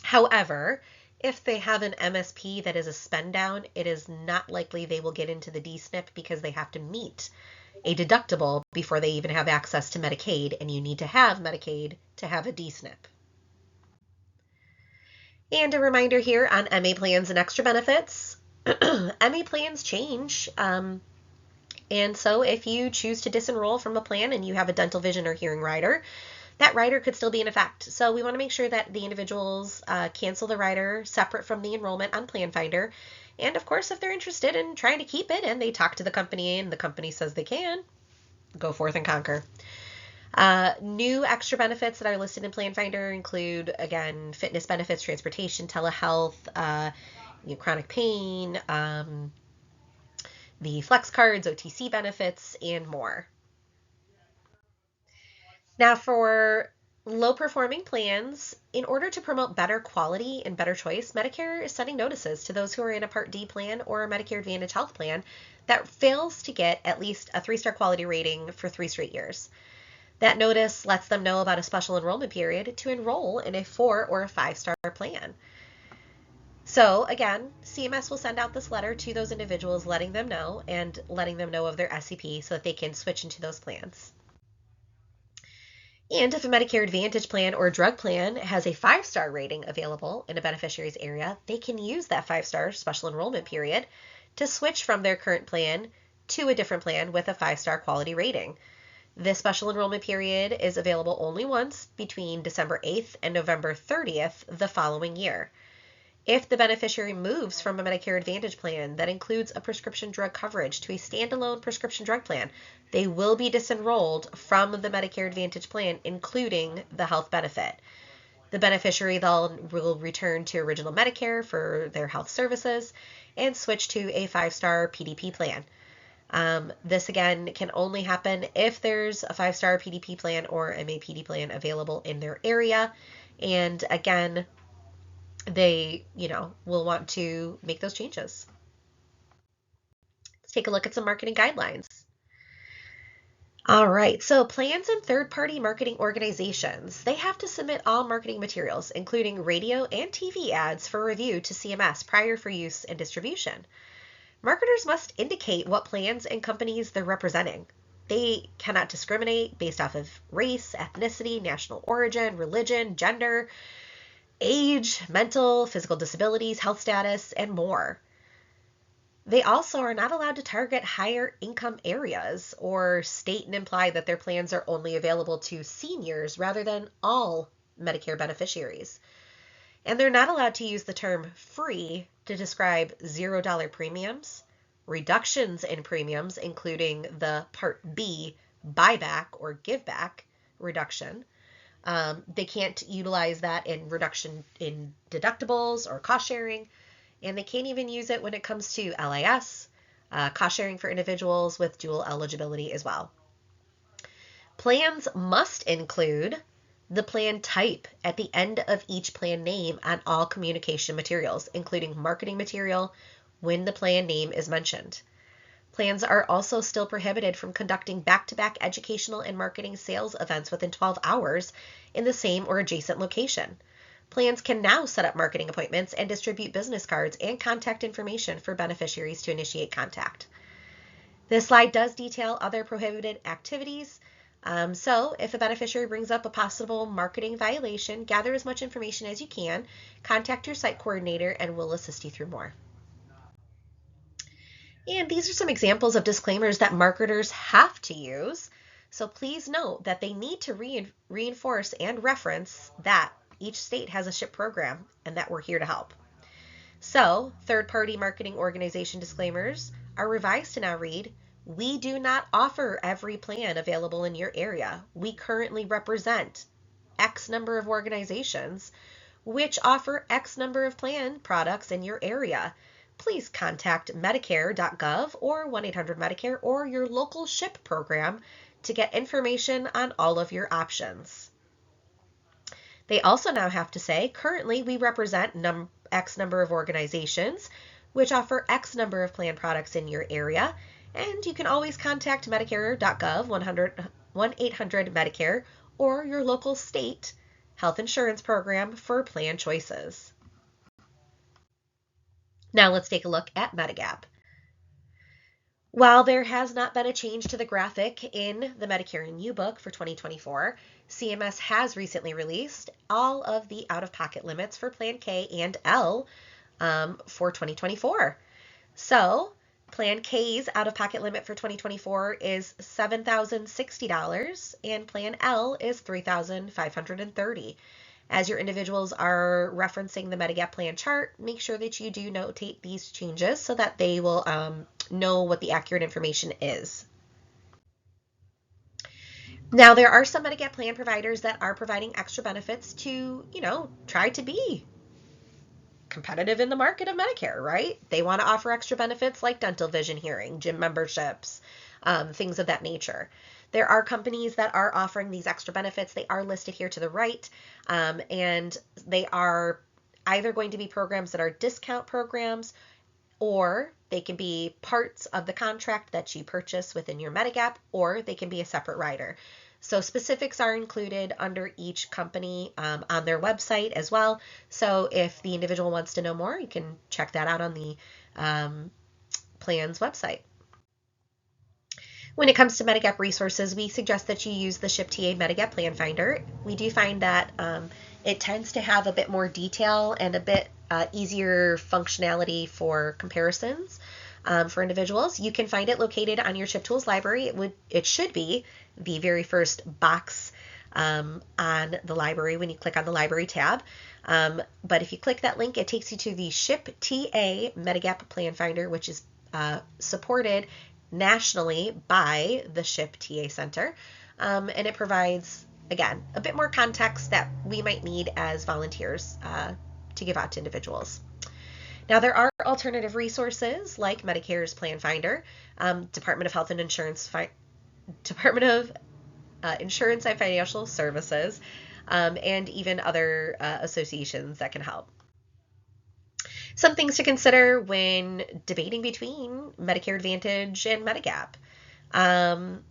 However, if they have an MSP that is a spend down, it is not likely they will get into the D-SNP because they have to meet a deductible before they even have access to Medicaid, and you need to have Medicaid to have a D-SNP. And a reminder here on MA plans and extra benefits. MA plans change. And so if you choose to disenroll from a plan and you have a dental, vision, or hearing rider, that rider could still be in effect. So we want to make sure that the individuals cancel the rider separate from the enrollment on Plan Finder. And of course, if they're interested in trying to keep it and they talk to the company and the company says they can, go forth and conquer. New extra benefits that are listed in Plan Finder include, again, fitness benefits, transportation, telehealth, chronic pain, the flex cards, OTC benefits, and more. Now for low performing plans, in order to promote better quality and better choice, Medicare is sending notices to those who are in a Part D plan or a Medicare Advantage health plan that fails to get at least a 3-star quality rating for 3 straight years. That notice lets them know about a special enrollment period to enroll in a 4 or a 5-star plan. So again, CMS will send out this letter to those individuals letting them know and letting them know of their SEP so that they can switch into those plans. And if a Medicare Advantage plan or drug plan has a 5-star rating available in a beneficiary's area, they can use that 5-star special enrollment period to switch from their current plan to a different plan with a 5-star quality rating. This special enrollment period is available only once between December 8th and November 30th the following year. If the beneficiary moves from a Medicare Advantage plan that includes a prescription drug coverage to a standalone prescription drug plan, they will be disenrolled from the Medicare Advantage plan, including the health benefit. The beneficiary then will return to original Medicare for their health services and switch to a 5-star PDP plan. This again can only happen if there's a 5-star PDP plan or MAPD plan available in their area. And again, they, will want to make those changes. Let's take a look at some marketing guidelines. All right, so plans and third-party marketing organizations, they have to submit all marketing materials, including radio and TV ads, for review to CMS prior for use and distribution. Marketers must indicate what plans and companies they're representing. They cannot discriminate based off of race, ethnicity, national origin, religion, gender, age, mental, physical disabilities, health status, and more. They also are not allowed to target higher income areas or state and imply that their plans are only available to seniors rather than all Medicare beneficiaries. And they're not allowed to use the term free to describe $0 premiums, reductions in premiums, including the Part B buyback or give back reduction. They can't utilize that in reduction in deductibles or cost sharing. And they can't even use it when it comes to LIS, cost sharing for individuals with dual eligibility as well. Plans must include the plan type at the end of each plan name on all communication materials, including marketing material when the plan name is mentioned. Plans are also still prohibited from conducting back-to-back educational and marketing sales events within 12 hours in the same or adjacent location. Plans can now set up marketing appointments and distribute business cards and contact information for beneficiaries to initiate contact. This slide does detail other prohibited activities. So if a beneficiary brings up a possible marketing violation, gather as much information as you can, contact your site coordinator, and we'll assist you through more. And these are some examples of disclaimers that marketers have to use. So please note that they need to reinforce and reference that each state has a SHIP program and that we're here to help. So, third-party marketing organization disclaimers are revised to now read, we do not offer every plan available in your area. We currently represent X number of organizations which offer X number of plan products in your area. Please contact Medicare.gov or 1-800-Medicare or your local SHIP program to get information on all of your options. They also now have to say, currently we represent X number of organizations which offer X number of plan products in your area, and you can always contact Medicare.gov, 1-800-Medicare, or your local state health insurance program for plan choices. Now let's take a look at Medigap. While there has not been a change to the graphic in the Medicare and You book for 2024, CMS has recently released all of the out-of-pocket limits for Plan K and L for 2024. So Plan K's out-of-pocket limit for 2024 is $7,060 and Plan L is $3,530. As your individuals are referencing the Medigap plan chart, make sure that you do notate these changes so that they will know what the accurate information is. Now, there are some Medigap plan providers that are providing extra benefits to, try to be competitive in the market of Medicare, right? They want to offer extra benefits like dental, vision, hearing, gym memberships, things of that nature. There are companies that are offering these extra benefits. They are listed here to the right, and they are either going to be programs that are discount programs, or they can be parts of the contract that you purchase within your Medigap, or they can be a separate rider. So specifics are included under each company on their website as well. So if the individual wants to know more, you can check that out on the plan's website. When it comes to Medigap resources, we suggest that you use the SHIP TA Medigap Plan Finder. We do find that it tends to have a bit more detail and a bit easier functionality for comparisons for individuals. You can find it located on your SHIP Tools library. It should be the very first box on the library when you click on the library tab. But if you click that link, it takes you to the SHIP TA Medigap Plan Finder, which is supported nationally by the SHIP TA Center, and it provides, again, a bit more context that we might need as volunteers to give out to individuals. Now, there are alternative resources like Medicare's Plan Finder, Department of Health and Insurance, Department of Insurance and Financial Services, and even other associations that can help. Some things to consider when debating between Medicare Advantage and Medigap. Um,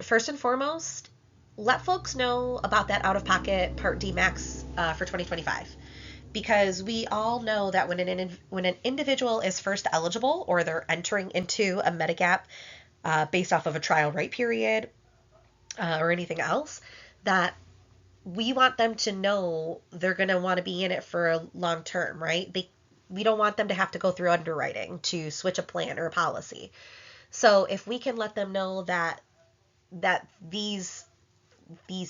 First and foremost, let folks know about that out-of-pocket Part D max for 2025, because we all know that when an individual is first eligible or they're entering into a Medigap based off of a trial right period or anything else, that we want them to know they're going to want to be in it for a long term, right? We don't want them to have to go through underwriting to switch a plan or a policy. So if we can let them know that these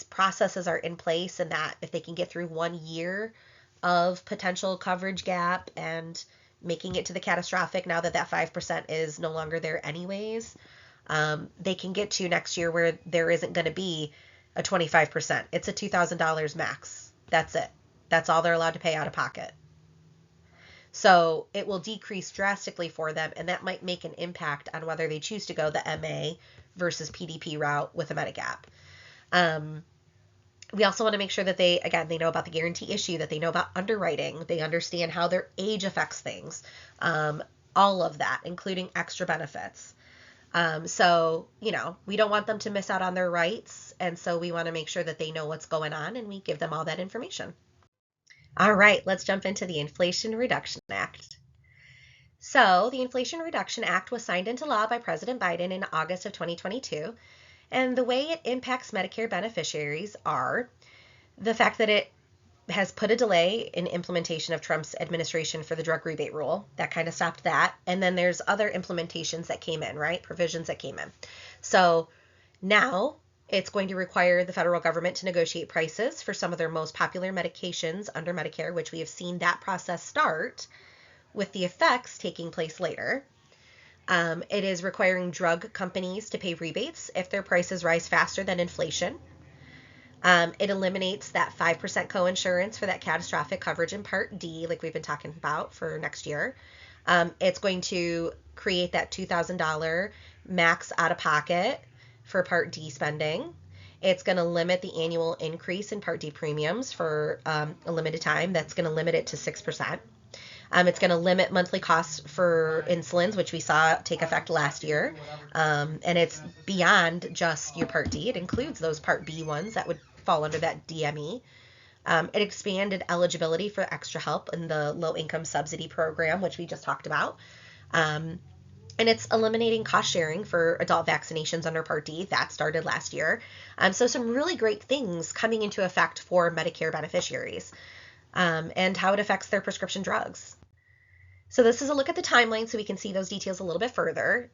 processes are in place, and that if they can get through 1 year of potential coverage gap and making it to the catastrophic, now that that 5% is no longer there anyways, they can get to next year where there isn't going to be a 25%. It's a $2,000 max. That's it. That's all they're allowed to pay out of pocket. So it will decrease drastically for them, and that might make an impact on whether they choose to go the MA versus PDP route with a Medigap. We also want to make sure that they know about the guarantee issue, that they know about underwriting, they understand how their age affects things, all of that, including extra benefits. So, we don't want them to miss out on their rights. And so we want to make sure that they know what's going on, and we give them all that information. All right, let's jump into the Inflation Reduction Act. So the Inflation Reduction Act was signed into law by President Biden in August of 2022. And the way it impacts Medicare beneficiaries are the fact that it has put a delay in implementation of Trump's administration for the drug rebate rule. That kind of stopped that. And then there's other implementations that came in, right? Provisions that came in. So now it's going to require the federal government to negotiate prices for some of their most popular medications under Medicare, which we have seen that process start, with the effects taking place later. It is requiring drug companies to pay rebates if their prices rise faster than inflation. It eliminates that 5% coinsurance for that catastrophic coverage in Part D, like we've been talking about, for next year. It's going to create that $2,000 max out of pocket for Part D spending. It's going to limit the annual increase in Part D premiums for a limited time. That's going to limit it to 6%. It's going to limit monthly costs for insulins, which we saw take effect last year. And it's beyond just your Part D. It includes those Part B ones that would fall under that DME. It expanded eligibility for extra help in the low-income subsidy program, which we just talked about. And it's eliminating cost sharing for adult vaccinations under Part D. That started last year. So some really great things coming into effect for Medicare beneficiaries, and how it affects their prescription drugs. So this is a look at the timeline so we can see those details a little bit further.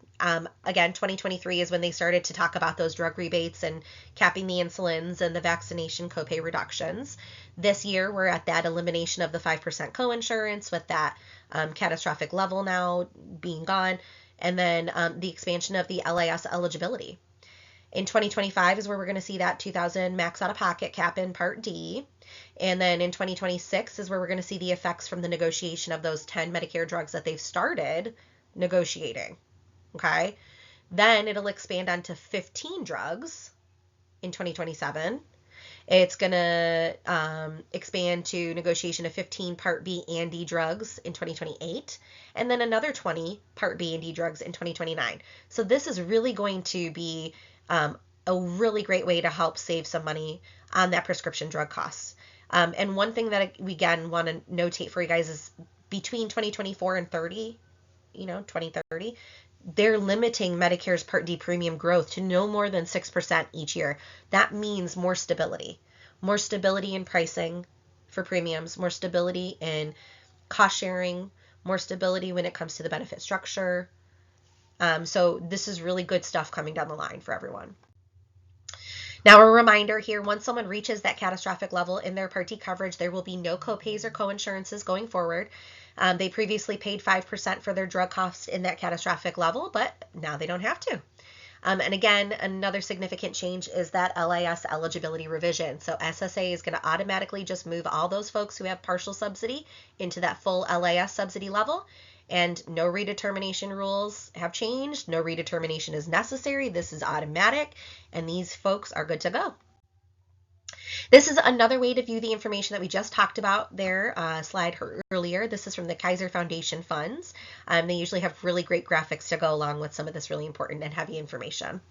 Again, 2023 is when they started to talk about those drug rebates and capping the insulins and the vaccination copay reductions. This year, we're at that elimination of the 5% coinsurance, with that catastrophic level now being gone, and then the expansion of the LIS eligibility. In 2025 is where we're going to see that 2,000 max out of pocket cap in Part D. And then in 2026 is where we're going to see the effects from the negotiation of those 10 Medicare drugs that they've started negotiating. Okay. Then it'll expand on to 15 drugs in 2027. It's going to expand to negotiation of 15 Part B and D drugs in 2028, and then another 20 Part B and D drugs in 2029. So this is really going to be a really great way to help save some money on that prescription drug costs. And one thing that we again want to notate for you guys is between 2024 and 2030, they're limiting Medicare's Part D premium growth to no more than 6% each year. That means more stability in pricing for premiums, more stability in cost sharing, more stability when it comes to the benefit structure. So this is really good stuff coming down the line for everyone. Now, a reminder here, once someone reaches that catastrophic level in their Part D coverage, there will be no copays or coinsurances going forward. They previously paid 5% for their drug costs in that catastrophic level, but now they don't have to. And again, another significant change is that LIS eligibility revision. So SSA is going to automatically just move all those folks who have partial subsidy into that full LIS subsidy level. And no redetermination rules have changed. No redetermination is necessary. This is automatic, and these folks are good to go. This is another way to view the information that we just talked about there, slide earlier. This is from the Kaiser Foundation funds. They usually have really great graphics to go along with some of this really important and heavy information.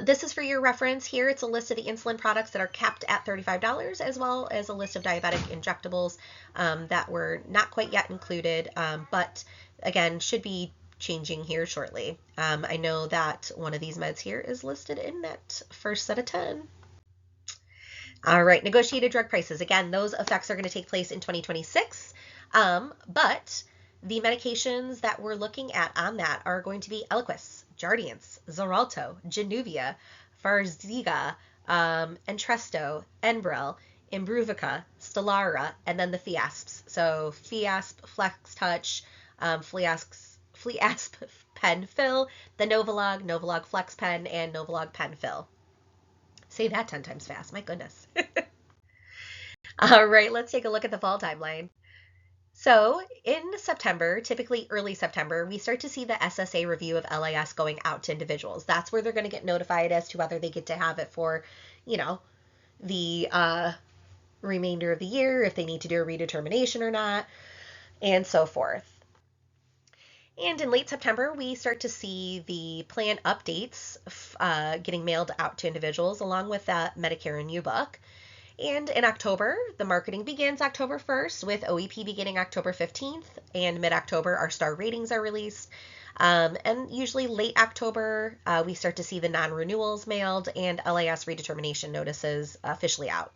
This is for your reference here. It's a list of the insulin products that are capped at $35, as well as a list of diabetic injectables that were not quite yet included, but again, should be changing here shortly. I know that one of these meds here is listed in that first set of 10. All right, negotiated drug prices. Again, those effects are going to take place in 2026, but the medications that we're looking at on that are going to be Eliquis, Jardiance, Xarelto, Januvia, Farxiga, Entresto, Enbrel, Imbruvica, Stelara, and then the Fiasps. So Fiasp, FlexTouch, Fliasp Pen Fill, the Novolog, Novolog Flex Pen, and Novolog Pen Fill. Say that 10 times fast, my goodness. All right, let's take a look at the fall timeline. So in September, typically early September, we start to see the SSA review of LAS going out to individuals. That's where they're going to get notified as to whether they get to have it for, the remainder of the year, if they need to do a redetermination or not, and so forth. And in late September, we start to see the plan updates getting mailed out to individuals along with that Medicare and U-Book. And in October, the marketing begins October 1st with OEP beginning October 15th, and mid-October, our star ratings are released. And usually late October, we start to see the non-renewals mailed and LAS redetermination notices officially out.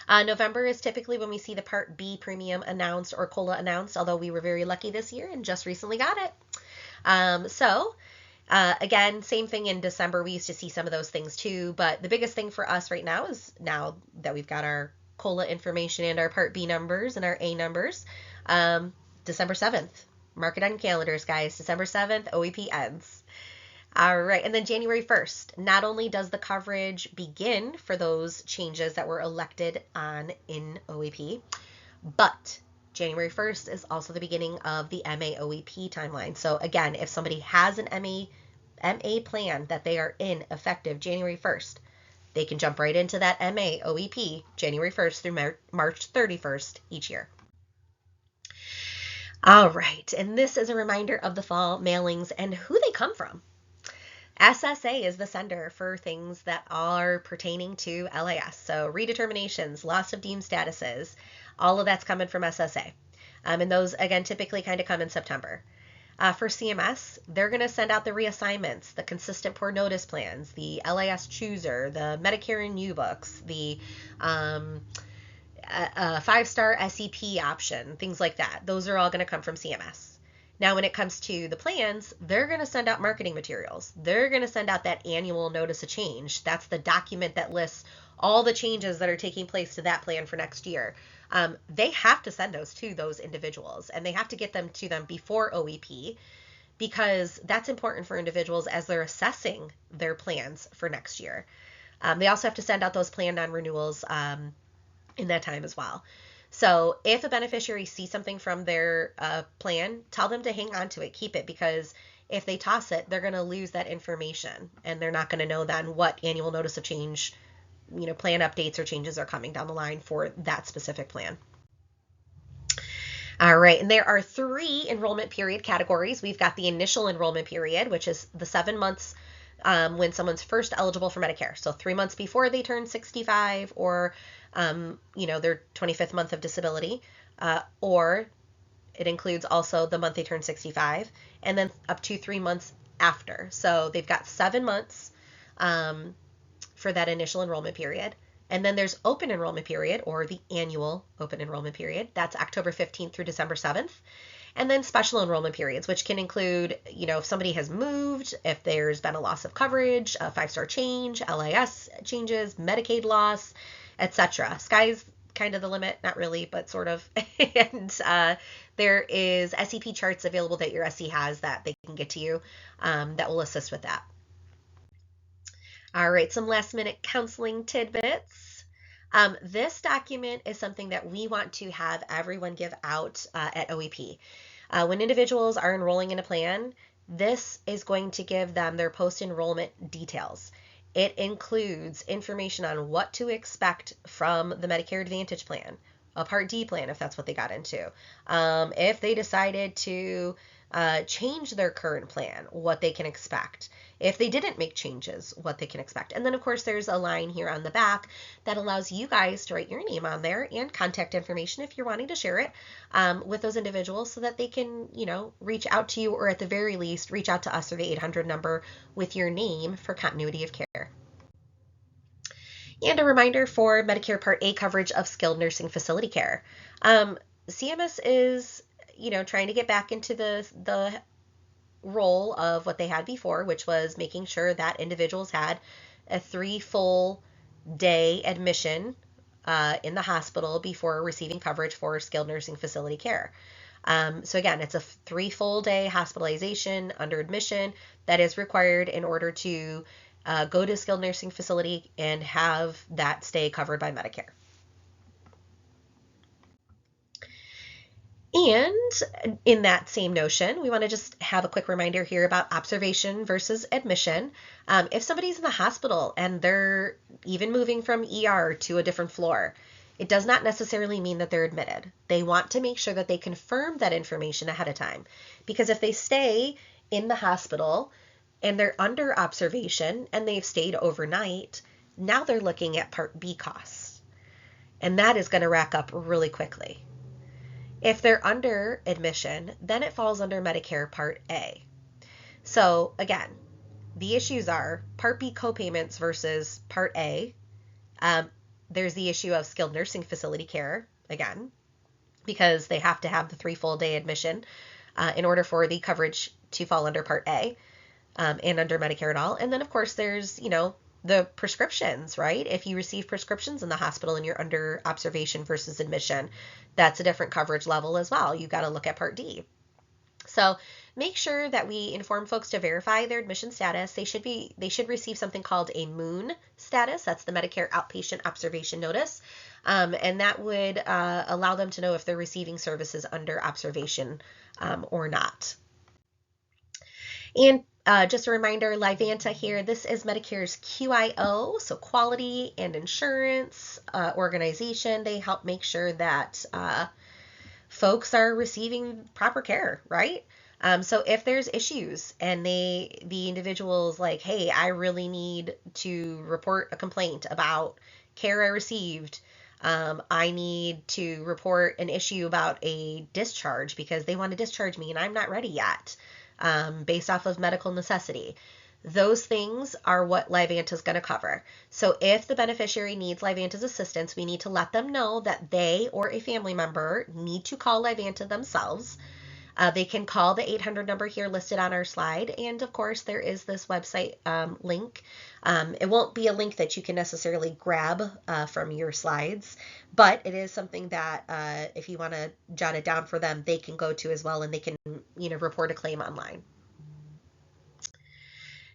November is typically when we see the Part B premium announced or COLA announced, although we were very lucky this year and just recently got it. Again, same thing in December. We used to see some of those things too, but the biggest thing for us right now is now that we've got our COLA information and our Part B numbers and our A numbers, December 7th. Mark it on calendars, guys. December 7th, OEP ends. All right, and then January 1st, not only does the coverage begin for those changes that were elected on in OEP, but January 1st is also the beginning of the MA OEP timeline. So again, if somebody has an MA plan that they are in effective January 1st, they can jump right into that MA OEP January 1st through March 31st each year. All right, and this is a reminder of the fall mailings and who they come from. SSA is the sender for things that are pertaining to LAS. So redeterminations, loss of deemed statuses, all of that's coming from SSA. And those, again, typically kind of come in September. For CMS, they're going to send out the reassignments, the consistent poor notice plans, the LAS chooser, the Medicare and U-Books, the 5-star SEP option, things like that. Those are all going to come from CMS. Now, when it comes to the plans, they're going to send out marketing materials. They're going to send out that annual notice of change. That's the document that lists all the changes that are taking place to that plan for next year. They have to send those to those individuals, and they have to get them to them before OEP, because that's important for individuals as they're assessing their plans for next year. They also have to send out those plan non-renewals in that time as well. So if a beneficiary sees something from their plan, tell them to hang on to it, keep it, because if they toss it, they're going to lose that information, and they're not going to know then what annual notice of change, plan updates or changes are coming down the line for that specific plan. All right, and there are 3 enrollment period categories. We've got the initial enrollment period, which is the 7 months when someone's first eligible for Medicare. So 3 months before they turn 65 or, their 25th month of disability, or it includes also the month they turn 65, and then up to 3 months after. So they've got 7 months for that initial enrollment period. And then there's open enrollment period, or the annual open enrollment period. That's October 15th through December 7th. And then special enrollment periods, which can include, if somebody has moved, if there's been a loss of coverage, a 5-star change, LAS changes, Medicaid loss, etc. Sky's kind of the limit, not really, but sort of. And there is SEP charts available that your SE has that they can get to you that will assist with that. All right, some last minute counseling tidbits. This document is something that we want to have everyone give out at OEP. When individuals are enrolling in a plan, this is going to give them their post-enrollment details. It includes information on what to expect from the Medicare Advantage plan, a Part D plan if that's what they got into. If they decided to change their current plan, what they can expect. If they didn't make changes, what they can expect. And then, of course, there's a line here on the back that allows you guys to write your name on there and contact information if you're wanting to share it with those individuals so that they can, reach out to you, or at the very least, reach out to us or the 800 number with your name for continuity of care. And a reminder for Medicare Part A coverage of skilled nursing facility care. CMS is, trying to get back into the role of what they had before, which was making sure that individuals had a 3 full day admission in the hospital before receiving coverage for skilled nursing facility care. So again, it's a 3 full day hospitalization under admission that is required in order to go to a skilled nursing facility and have that stay covered by Medicare. And in that same notion, we want to just have a quick reminder here about observation versus admission. If somebody's in the hospital and they're even moving from ER to a different floor, it does not necessarily mean that they're admitted. They want to make sure that they confirm that information ahead of time. Because if they stay in the hospital and they're under observation and they've stayed overnight, now they're looking at Part B costs. And that is going to rack up really quickly. If they're under admission, then it falls under Medicare Part A. So again, the issues are Part B copayments versus Part A. There's the issue of skilled nursing facility care, again, because they have to have the 3 full day admission in order for the coverage to fall under Part A and under Medicare at all. And then, of course, there's, the prescriptions, right? If you receive prescriptions in the hospital and you're under observation versus admission, that's a different coverage level as well. You've got to look at Part D. So make sure that we inform folks to verify their admission status. They should receive something called a MOON status. That's the Medicare Outpatient Observation Notice. And that would allow them to know if they're receiving services under observation or not. And just a reminder, Livanta here, this is Medicare's QIO, so quality and insurance organization. They help make sure that folks are receiving proper care, right? So if there's issues and the individual's like, hey, I really need to report a complaint about care I received, I need to report an issue about a discharge because they want to discharge me and I'm not ready yet. Based off of medical necessity. Those things are what Livanta is going to cover. So if the beneficiary needs Livanta's assistance, we need to let them know that they or a family member need to call Livanta themselves. They can call the 800 number here listed on our slide. And of course, there is this website link. It won't be a link that you can necessarily grab from your slides, but it is something that if you want to jot it down for them, they can go to as well, and they can, report a claim online.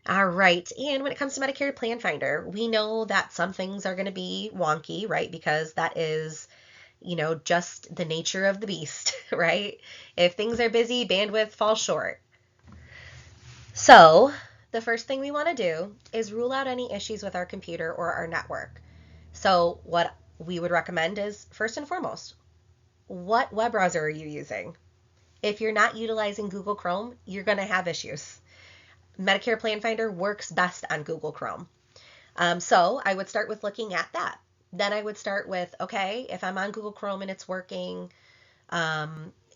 All right. And when it comes to Medicare Plan Finder, we know that some things are going to be wonky, right? Because that is, just the nature of the beast, right? If things are busy, bandwidth falls short. So the first thing we want to do is rule out any issues with our computer or our network. So what we would recommend is, first and foremost, what web browser are you using? If you're not utilizing Google Chrome, you're going to have issues. Medicare Plan Finder works best on Google Chrome. So I would start with looking at that. Then I would start with, okay, if I'm on Google Chrome and it's working,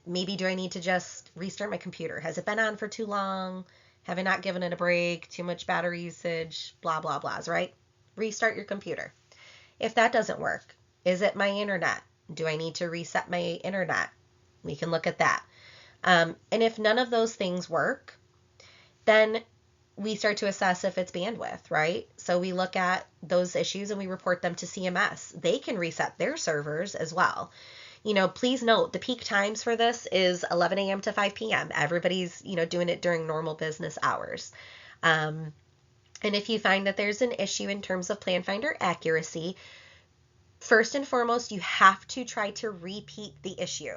maybe do I need to just restart my computer? Has it been on for too long? Have I not given it a break? Too much battery usage? Blah, blah, blahs, right? Restart your computer. If that doesn't work, is it my internet? Do I need to reset my internet? We can look at that. And if none of those things work, then we start to assess if it's bandwidth, right? So we look at those issues and we report them to CMS. They can reset their servers as well. Please note the peak times for this is 11 a.m. to 5 p.m. Everybody's, doing it during normal business hours. And if you find that there's an issue in terms of Plan Finder accuracy, first and foremost, you have to try to repeat the issue.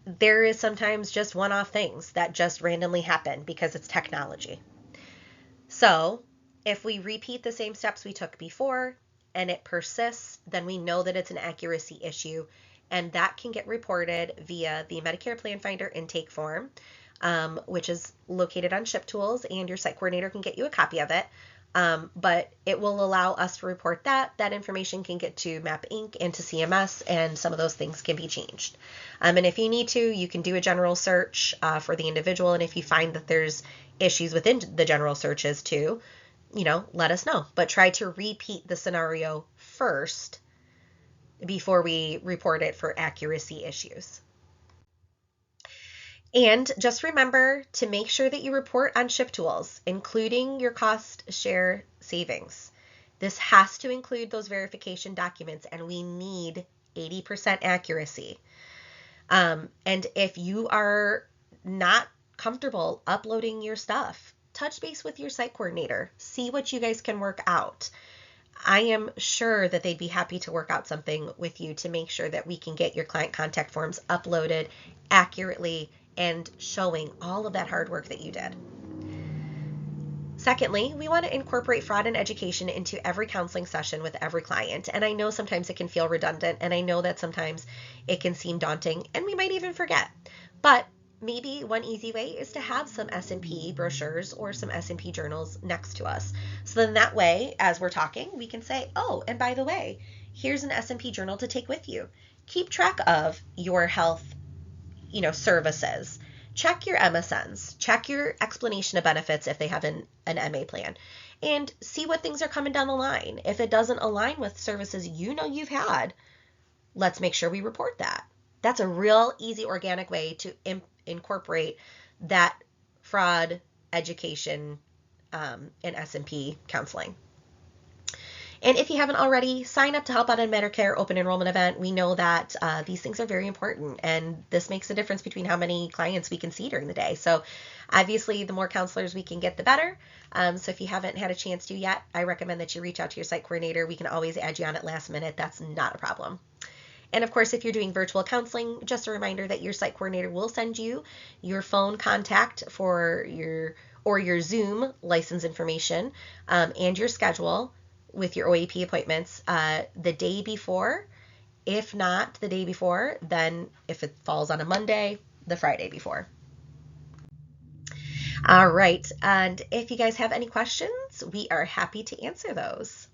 There is sometimes just one-off things that just randomly happen because it's technology. So If we repeat the same steps we took before and it persists, then we know that it's an accuracy issue, and that can get reported via the Medicare Plan Finder intake form, which is located on ShipTools, and your site coordinator can get you a copy of it. But it will allow us to report that. That information can get to MAP Inc. and to CMS, and some of those things can be changed. And if you need to, you can do a general search for the individual, and if you find that there's issues within the general searches too, let us know. But try to repeat the scenario first before we report it for accuracy issues. And just remember to make sure that you report on ShipTools, including your cost share savings. This has to include those verification documents, and we need 80% accuracy. And if you are not comfortable uploading your stuff, touch base with your site coordinator. See what you guys can work out. I am sure that they'd be happy to work out something with you to make sure that we can get your client contact forms uploaded accurately and showing all of that hard work that you did. Secondly, we want to incorporate fraud and education into every counseling session with every client. And I know sometimes it can feel redundant, and I know that sometimes it can seem daunting, and we might even forget. But maybe one easy way is to have some S&P brochures or some S&P journals next to us. So then that way, as we're talking, we can say, oh, and by the way, here's an S&P journal to take with you. Keep track of your health services. Check your MSNs, check your explanation of benefits if they have an MA plan, and see what things are coming down the line. If it doesn't align with services you've had, let's make sure we report that. That's a real easy, organic way to incorporate that fraud education in S&P counseling. And if you haven't already, sign up to help out on Medicare open enrollment event. We know that these things are very important, and this makes a difference between how many clients we can see during the day. So obviously, the more counselors we can get, the better. So if you haven't had a chance to yet, I recommend that you reach out to your site coordinator. We can always add you on at last minute. That's not a problem. And of course, if you're doing virtual counseling, just a reminder that your site coordinator will send you your phone contact for your Zoom license information and your schedule with your OEP appointments the day before. If not the day before, then if it falls on a Monday, the Friday before. All right. And if you guys have any questions, we are happy to answer those.